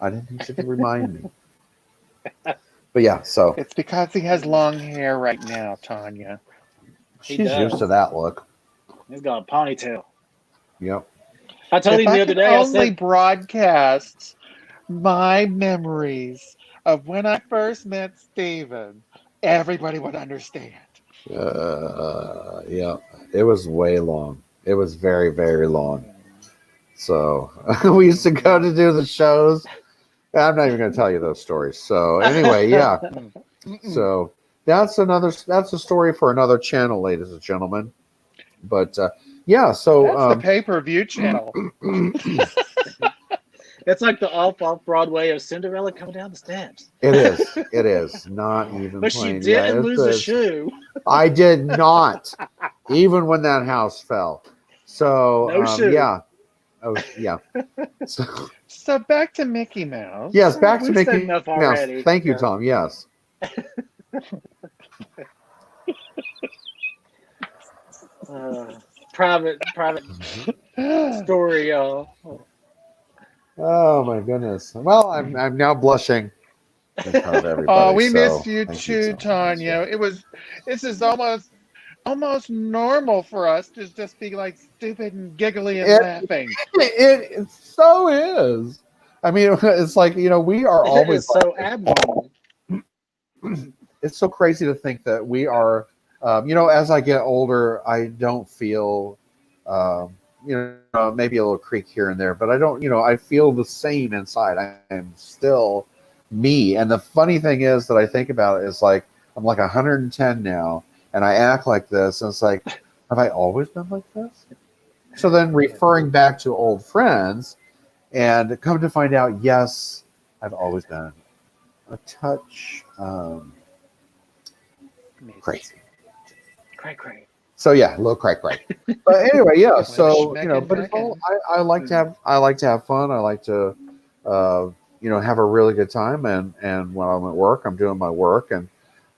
[SPEAKER 2] I didn't need you to remind me. But yeah, so
[SPEAKER 3] it's because he has long hair right now, Tanya.
[SPEAKER 2] She's used to that look.
[SPEAKER 1] He's got a ponytail.
[SPEAKER 2] Yep.
[SPEAKER 1] I told him the other day.
[SPEAKER 3] I only broadcast my memories of when I first met Steven, everybody would understand.
[SPEAKER 2] Yeah, it was way long. It was very, very long. So we used to go to do the shows. I'm not even going to tell you those stories. So anyway, yeah. So that's a story for another channel, ladies and gentlemen. But yeah, so
[SPEAKER 3] That's the pay-per-view channel.
[SPEAKER 1] It's like the off Broadway of Cinderella coming down the steps.
[SPEAKER 2] it is. It is not even
[SPEAKER 1] But she
[SPEAKER 2] playing.
[SPEAKER 1] didn't
[SPEAKER 2] Yeah,
[SPEAKER 1] lose a shoe.
[SPEAKER 2] I did not, even when that house fell. So
[SPEAKER 1] No shoe.
[SPEAKER 2] yeah. Oh yeah. So,
[SPEAKER 3] So back to Mickey Mouse.
[SPEAKER 2] yes, back to
[SPEAKER 1] We've said
[SPEAKER 2] Mickey
[SPEAKER 1] enough
[SPEAKER 2] Mouse.
[SPEAKER 1] already.
[SPEAKER 2] Thank you,
[SPEAKER 1] Yeah.
[SPEAKER 2] Tom. Yes.
[SPEAKER 1] Private story, y'all.
[SPEAKER 2] Oh my goodness. Well, I'm now blushing in front of everybody.
[SPEAKER 3] Oh, we
[SPEAKER 2] so
[SPEAKER 3] miss you
[SPEAKER 2] thank
[SPEAKER 3] too,
[SPEAKER 2] Tom.
[SPEAKER 3] Tanya. This is almost normal for us to just be like stupid and giggly and
[SPEAKER 2] It-
[SPEAKER 3] laughing.
[SPEAKER 2] It so is. I mean, it's like, we are
[SPEAKER 1] It
[SPEAKER 2] always
[SPEAKER 1] is so abnormal.
[SPEAKER 2] it's so crazy to think that we are, as I get older, I don't feel, maybe a little creak here and there, but I don't, I feel the same inside. I am still me. And the funny thing is that I think about it is like, I'm like 110 now and I act like this. And it's like, have I always been like this? So then referring back to old friends and come to find out, yes, I've always been a touch crazy.
[SPEAKER 1] Cray.
[SPEAKER 2] So yeah, a little cray. But anyway, yeah. So
[SPEAKER 3] Schmeckin'
[SPEAKER 2] but it's all,
[SPEAKER 3] frickin'.
[SPEAKER 2] I like to have fun. I like to have a really good time. And when I'm at work, I'm doing my work. And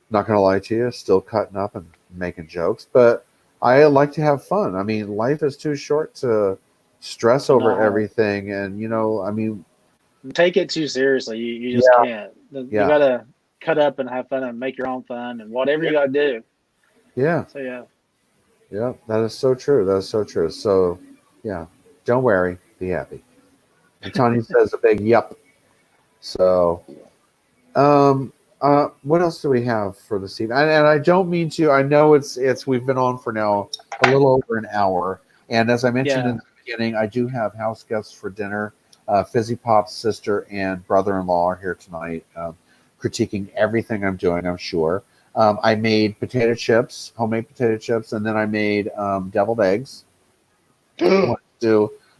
[SPEAKER 2] not gonna lie to you, still cutting up and making jokes. But I like to have fun. I mean, life is too short to stress over
[SPEAKER 1] No.
[SPEAKER 2] everything. And I mean,
[SPEAKER 1] Take it too seriously. You just can't. You
[SPEAKER 2] Yeah.
[SPEAKER 1] gotta cut up and have fun and make your own fun and whatever you gotta do.
[SPEAKER 2] yeah.
[SPEAKER 1] So yeah.
[SPEAKER 2] Yeah, that is so true. That is so true. So, yeah, don't worry, be happy. And Tony says a big yep. So, what else do we have for this evening? And I don't mean to. I know it's we've been on for now a little over an hour. And as I mentioned in the beginning, I do have house guests for dinner. Fizzy Pop's sister and brother-in-law are here tonight, critiquing everything I'm doing. I'm sure. I made potato chips, homemade potato chips, and then I made deviled eggs. Do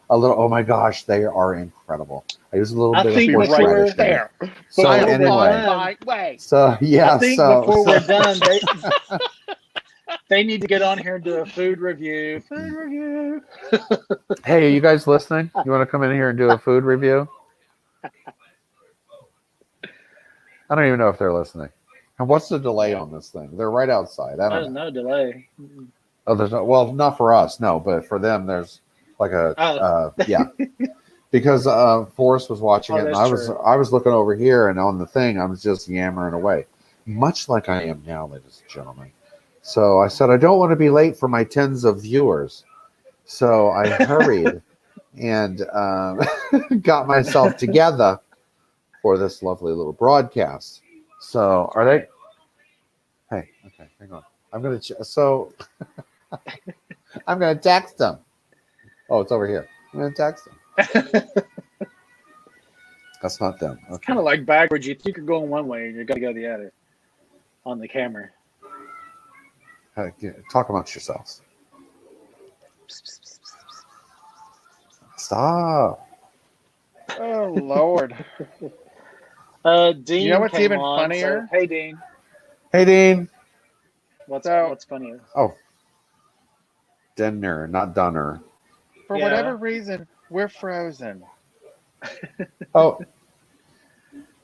[SPEAKER 2] a little. Oh my gosh, they are incredible. I use a little
[SPEAKER 1] I
[SPEAKER 2] bit
[SPEAKER 1] think
[SPEAKER 2] of
[SPEAKER 3] Be
[SPEAKER 2] horse
[SPEAKER 1] before-
[SPEAKER 3] right
[SPEAKER 2] radish in it.
[SPEAKER 3] there.
[SPEAKER 2] So
[SPEAKER 3] I am
[SPEAKER 2] anyway,
[SPEAKER 3] on my way.
[SPEAKER 2] so yeah,
[SPEAKER 1] I think
[SPEAKER 2] so
[SPEAKER 1] before
[SPEAKER 2] so-
[SPEAKER 1] we're done, they need to get on here and do a food review. Food review.
[SPEAKER 2] Hey, are you guys listening? You want to come in here and do a food review? I don't even know if they're listening. And what's the delay on this thing? They're right outside. I
[SPEAKER 1] There's
[SPEAKER 2] don't know.
[SPEAKER 1] no delay.
[SPEAKER 2] Oh, there's no. Well, not for us, no, but for them, there's like a yeah. Because Forrest was watching it, and
[SPEAKER 1] that's true.
[SPEAKER 2] I was looking over here, and on the thing, I was just yammering away, much like I am now, ladies and gentlemen. So I said I don't want to be late for my tens of viewers, so I hurried and got myself together for this lovely little broadcast. So are they? Hey, okay, hang on. I'm gonna I'm gonna text them. Oh, it's over here. I'm gonna text them. That's not them.
[SPEAKER 1] It's kind of like backwards. You think you're going one way and you're gonna go the other on the camera.
[SPEAKER 2] Talk amongst yourselves. Stop.
[SPEAKER 3] Oh Lord.
[SPEAKER 1] Dean,
[SPEAKER 3] You know what's
[SPEAKER 1] came
[SPEAKER 3] even
[SPEAKER 1] on,
[SPEAKER 3] funnier?
[SPEAKER 1] so- hey, Dean.
[SPEAKER 2] Hey, Dean.
[SPEAKER 1] What's
[SPEAKER 3] So-
[SPEAKER 1] funnier?
[SPEAKER 2] Oh, dinner, not Dunner.
[SPEAKER 3] For
[SPEAKER 1] Yeah.
[SPEAKER 3] whatever reason, we're frozen.
[SPEAKER 2] Oh,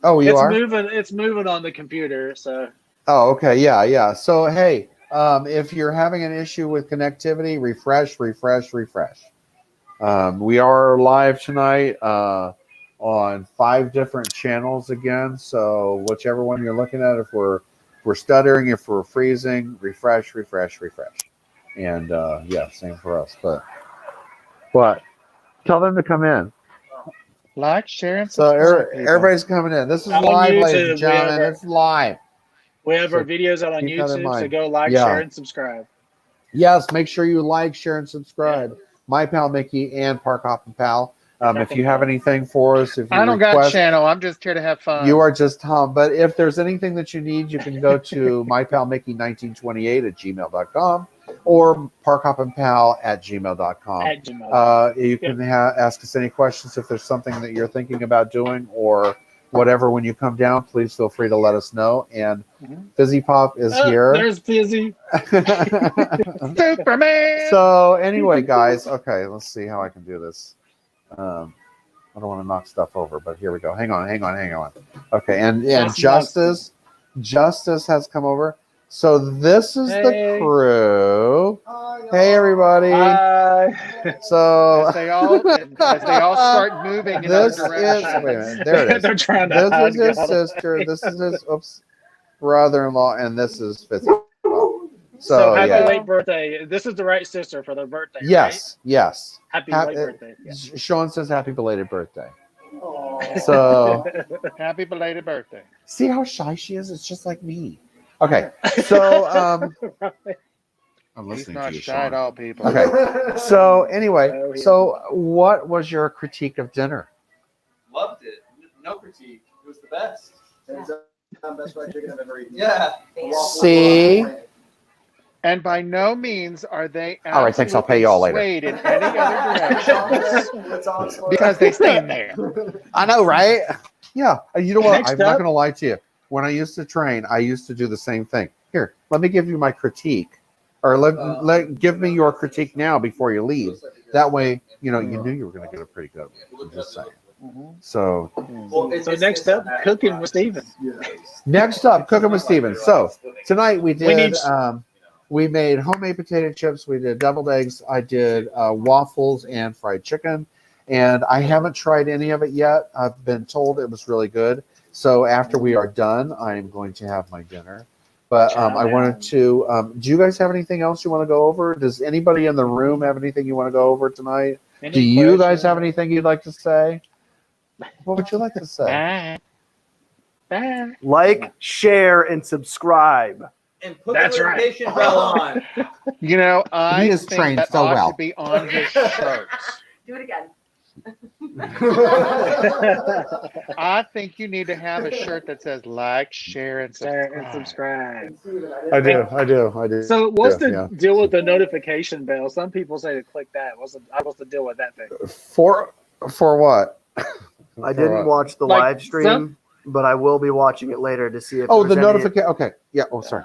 [SPEAKER 2] you
[SPEAKER 1] It's
[SPEAKER 2] are.
[SPEAKER 1] moving. It's moving on the computer. So
[SPEAKER 2] Oh, okay. Yeah. So, hey, if you're having an issue with connectivity, refresh. We are live tonight on 5 different channels again. So, whichever one you're looking at, if we're stuttering, if we're freezing, refresh. And yeah, same for us. But tell them to come in.
[SPEAKER 3] Like, share, and
[SPEAKER 2] So
[SPEAKER 3] subscribe. people.
[SPEAKER 2] everybody's coming in. This is
[SPEAKER 1] On
[SPEAKER 2] live, ladies
[SPEAKER 1] YouTube,
[SPEAKER 2] and gentlemen.
[SPEAKER 1] we
[SPEAKER 2] It's live.
[SPEAKER 1] We have
[SPEAKER 2] So
[SPEAKER 1] our videos out on
[SPEAKER 2] keep that in
[SPEAKER 1] YouTube, so
[SPEAKER 2] mind.
[SPEAKER 1] go like,
[SPEAKER 2] Yeah.
[SPEAKER 1] share, and subscribe.
[SPEAKER 2] Yes, make sure you like, share, and subscribe. My pal Mickey and Park Hop and Pal. If you have anything for us, if you
[SPEAKER 3] I don't got
[SPEAKER 2] request,
[SPEAKER 3] channel. I'm just here to have fun.
[SPEAKER 2] you are just Tom. But if there's anything that you need, you can go to mypalmickey1928@gmail.com or parkhopandpal@gmail.com.
[SPEAKER 1] At Gmail.
[SPEAKER 2] You can ask us any questions if there's something that you're thinking about doing or whatever. When you come down, please feel free to let us know. And Fizzy Pop is here.
[SPEAKER 1] There's Fizzy.
[SPEAKER 3] Superman.
[SPEAKER 2] So anyway, guys, okay, let's see how I can do this. I don't want to knock stuff over, but here we go. Hang on. Okay, and Justice has come over. So this is the crew. Hey, everybody. So
[SPEAKER 3] As they all start moving in other
[SPEAKER 2] this is wait a
[SPEAKER 3] directions.
[SPEAKER 2] minute. There it is.
[SPEAKER 1] They're trying to
[SPEAKER 2] This
[SPEAKER 1] hide
[SPEAKER 2] is his
[SPEAKER 1] God.
[SPEAKER 2] sister. This is his brother-in-law, and this is Fizzy.
[SPEAKER 1] So happy
[SPEAKER 2] yeah.
[SPEAKER 1] late birthday. This is the right sister for their birthday.
[SPEAKER 2] Yes.
[SPEAKER 1] Right? Happy late birthday. Yeah.
[SPEAKER 2] Sean says happy belated birthday. So
[SPEAKER 3] Happy belated birthday.
[SPEAKER 2] see how shy she is? It's just like me. Okay. So I'm
[SPEAKER 3] He's
[SPEAKER 2] listening
[SPEAKER 3] not
[SPEAKER 2] to you,
[SPEAKER 3] shy
[SPEAKER 2] Sean.
[SPEAKER 3] at all, people.
[SPEAKER 2] Okay. So anyway,
[SPEAKER 1] Oh, yeah.
[SPEAKER 2] so what was your critique of dinner?
[SPEAKER 5] Loved it. No critique. It was the best.
[SPEAKER 6] Best fried chicken I've ever eaten.
[SPEAKER 5] Yeah.
[SPEAKER 2] See?
[SPEAKER 3] And by no means are they
[SPEAKER 2] All right, thanks. I'll pay you all later.
[SPEAKER 3] swayed in any other direction
[SPEAKER 6] It's all
[SPEAKER 3] because they stand there.
[SPEAKER 2] I know, right? Yeah. You know what?
[SPEAKER 1] Next
[SPEAKER 2] I'm not
[SPEAKER 1] up-
[SPEAKER 2] going to lie to you. When I used to train, I used to do the same thing. Here, let me give you my critique, or give me your critique now before you leave. That way, you knew you were going to get a pretty good one. I'm just saying. So
[SPEAKER 1] So next up, cooking with Steven.
[SPEAKER 2] next up, cooking with Steven. So tonight we did.
[SPEAKER 1] need-
[SPEAKER 2] We made homemade potato chips. We did deviled eggs. I did waffles and fried chicken. And I haven't tried any of it yet. I've been told it was really good. So after we are done, I'm going to have my dinner. But I wanted to. Do you guys have anything else you want to go over? Does anybody in the room have anything you want to go over tonight? Do you guys have anything you'd like to say? What would you like to say?
[SPEAKER 3] Bye.
[SPEAKER 1] Bye.
[SPEAKER 6] Like, share, and subscribe.
[SPEAKER 5] And put
[SPEAKER 1] That's
[SPEAKER 5] the
[SPEAKER 1] right.
[SPEAKER 5] notification bell on.
[SPEAKER 3] You know, I
[SPEAKER 2] He is
[SPEAKER 3] think
[SPEAKER 2] trained
[SPEAKER 3] that
[SPEAKER 2] so
[SPEAKER 3] ought
[SPEAKER 2] well.
[SPEAKER 3] to be on his shirts.
[SPEAKER 4] Do it again.
[SPEAKER 3] I think you need to have a shirt that says like, share, and
[SPEAKER 1] Share and
[SPEAKER 3] subscribe.
[SPEAKER 1] subscribe.
[SPEAKER 2] I do.
[SPEAKER 1] So what's the
[SPEAKER 2] Yeah.
[SPEAKER 1] deal with the notification bell? Some people say to click that. What's the deal with that thing?
[SPEAKER 2] For what?
[SPEAKER 6] I didn't watch the
[SPEAKER 1] Like,
[SPEAKER 6] live stream, but I will be watching it later to see if.
[SPEAKER 2] Oh,
[SPEAKER 6] there's
[SPEAKER 2] the
[SPEAKER 6] any-
[SPEAKER 2] notification. Okay. Yeah. Oh, sorry.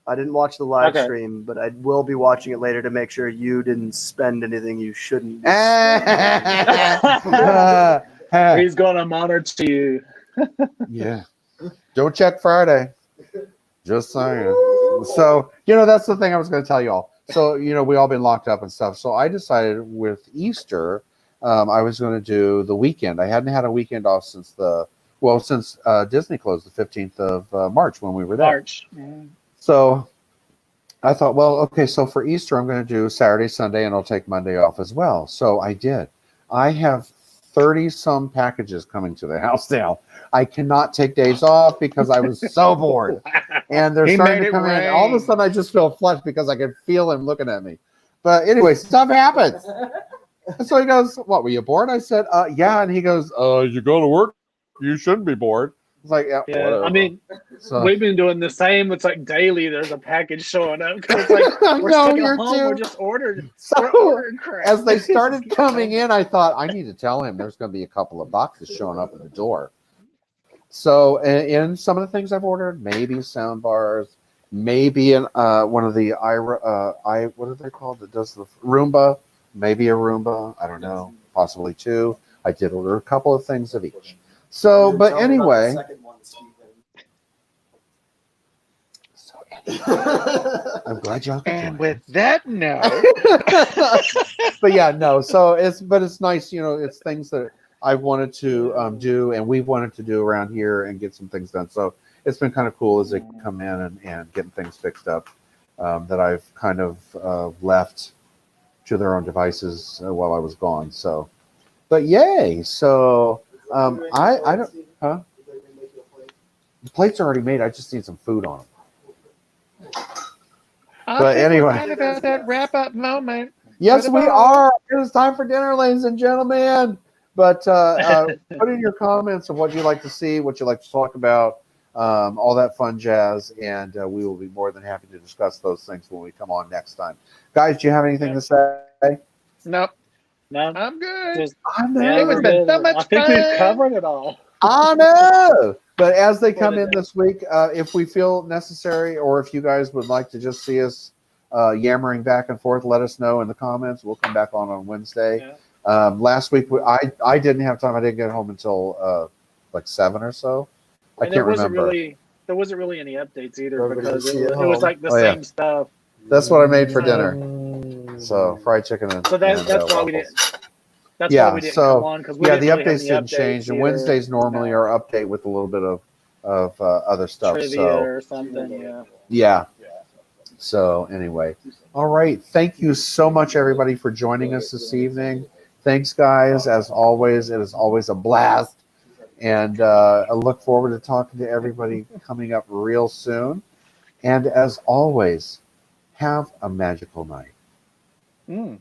[SPEAKER 6] I didn't watch the live
[SPEAKER 1] Okay.
[SPEAKER 6] stream, but I will be watching it later to make sure you didn't spend anything you shouldn't. be
[SPEAKER 1] He's gonna monitor you.
[SPEAKER 2] Yeah. Don't check Friday. Just saying. So, that's the thing I was going to tell you all. So, we all been locked up and stuff. So I decided with Easter, I was going to do the weekend. I hadn't had a weekend off since Disney closed the 15th of March when we were there.
[SPEAKER 1] March.
[SPEAKER 2] So I thought, well, okay, so for Easter, I'm going to do Saturday, Sunday, and I'll take Monday off as well. So I did. I have 30-some packages coming to the house now. I cannot take days off because I was so bored. And they're
[SPEAKER 3] He
[SPEAKER 2] starting
[SPEAKER 3] made
[SPEAKER 2] to
[SPEAKER 3] it
[SPEAKER 2] come in. All of a
[SPEAKER 3] rain.
[SPEAKER 2] sudden, I just feel flushed because I can feel him looking at me. But anyway, stuff happens. And so he goes, what, were you bored? I said, yeah. And he goes, you go to work, you shouldn't be bored. It's like, yeah,
[SPEAKER 1] Yeah,
[SPEAKER 2] whatever.
[SPEAKER 1] I mean,
[SPEAKER 2] So,
[SPEAKER 1] we've been doing the same. It's like daily. There's a package showing up. 'Cause it's like we're
[SPEAKER 2] No,
[SPEAKER 1] staying
[SPEAKER 2] you're
[SPEAKER 1] home.
[SPEAKER 2] too.
[SPEAKER 1] We're just ordered. We're
[SPEAKER 2] so
[SPEAKER 1] ordering crap.
[SPEAKER 2] as they started coming in, I thought, I need to tell him there's going to be a couple of boxes showing up at the door. So, in some of the things I've ordered, maybe sound bars, maybe one of the what are they called? That does the Roomba, maybe a Roomba. I don't know, possibly two. I did order a couple of things of each. So, but anyway. I'm glad y'all could
[SPEAKER 3] And
[SPEAKER 2] join
[SPEAKER 3] with that note,
[SPEAKER 2] but yeah, no. So it's nice, it's things that I wanted to do, and we've wanted to do around here and get some things done. So it's been kind of cool as they come in and getting things fixed up that I've kind of left to their own devices while I was gone. So But yay! So I don't. Huh? The plates are already made. I just need some food on them.
[SPEAKER 3] I
[SPEAKER 2] But
[SPEAKER 3] think
[SPEAKER 2] anyway.
[SPEAKER 3] we're kind of at that wrap up moment.
[SPEAKER 2] Yes,
[SPEAKER 3] For the
[SPEAKER 2] we
[SPEAKER 3] ball.
[SPEAKER 2] are. It is time for dinner, ladies and gentlemen. But put in your comments of what you'd like to see, what you'd like to talk about, all that fun jazz, and we will be more than happy to discuss those things when we come on next time. Guys, do you have anything to say?
[SPEAKER 3] Nope,
[SPEAKER 1] No,
[SPEAKER 3] I'm good.
[SPEAKER 1] just
[SPEAKER 2] I know.
[SPEAKER 1] yeah,
[SPEAKER 3] It was
[SPEAKER 1] we're
[SPEAKER 3] been
[SPEAKER 1] good.
[SPEAKER 3] so much
[SPEAKER 1] I think we've
[SPEAKER 3] fun.
[SPEAKER 1] covered it all.
[SPEAKER 2] I know. But as they
[SPEAKER 1] For
[SPEAKER 2] come
[SPEAKER 1] the
[SPEAKER 2] in
[SPEAKER 1] day.
[SPEAKER 2] this week, if we feel necessary, or if you guys would like to just see us yammering back and forth, let us know in the comments. We'll come back on Wednesday.
[SPEAKER 1] Yeah.
[SPEAKER 2] Last week, I didn't have time. I didn't get home until like 7 or so. I
[SPEAKER 1] And there
[SPEAKER 2] can't
[SPEAKER 1] wasn't
[SPEAKER 2] remember.
[SPEAKER 1] there wasn't really any updates either
[SPEAKER 6] Everybody
[SPEAKER 1] because
[SPEAKER 6] just
[SPEAKER 1] it
[SPEAKER 6] see
[SPEAKER 1] was,
[SPEAKER 6] at
[SPEAKER 1] it was
[SPEAKER 6] home.
[SPEAKER 1] like the
[SPEAKER 2] Oh, yeah.
[SPEAKER 1] same stuff.
[SPEAKER 2] That's what I made for
[SPEAKER 1] So-
[SPEAKER 2] dinner. So fried chicken and
[SPEAKER 1] So that's why we
[SPEAKER 2] waffles.
[SPEAKER 1] didn't. That's
[SPEAKER 2] Yeah,
[SPEAKER 1] why we didn't
[SPEAKER 2] so,
[SPEAKER 1] come on because we
[SPEAKER 2] Yeah,
[SPEAKER 1] didn't
[SPEAKER 2] the
[SPEAKER 1] really have
[SPEAKER 2] updates
[SPEAKER 1] any
[SPEAKER 2] didn't
[SPEAKER 1] updates
[SPEAKER 2] change, and
[SPEAKER 1] either.
[SPEAKER 2] Wednesdays normally
[SPEAKER 1] No.
[SPEAKER 2] are update with a little bit of other stuff.
[SPEAKER 1] Trivia
[SPEAKER 2] So
[SPEAKER 1] or something. Yeah.
[SPEAKER 2] yeah. So anyway, all right. Thank you so much, everybody, for joining us this evening. Thanks, guys. As always, it is always a blast, and I look forward to talking to everybody coming up real soon. And as always, have a magical night.
[SPEAKER 3] Bye.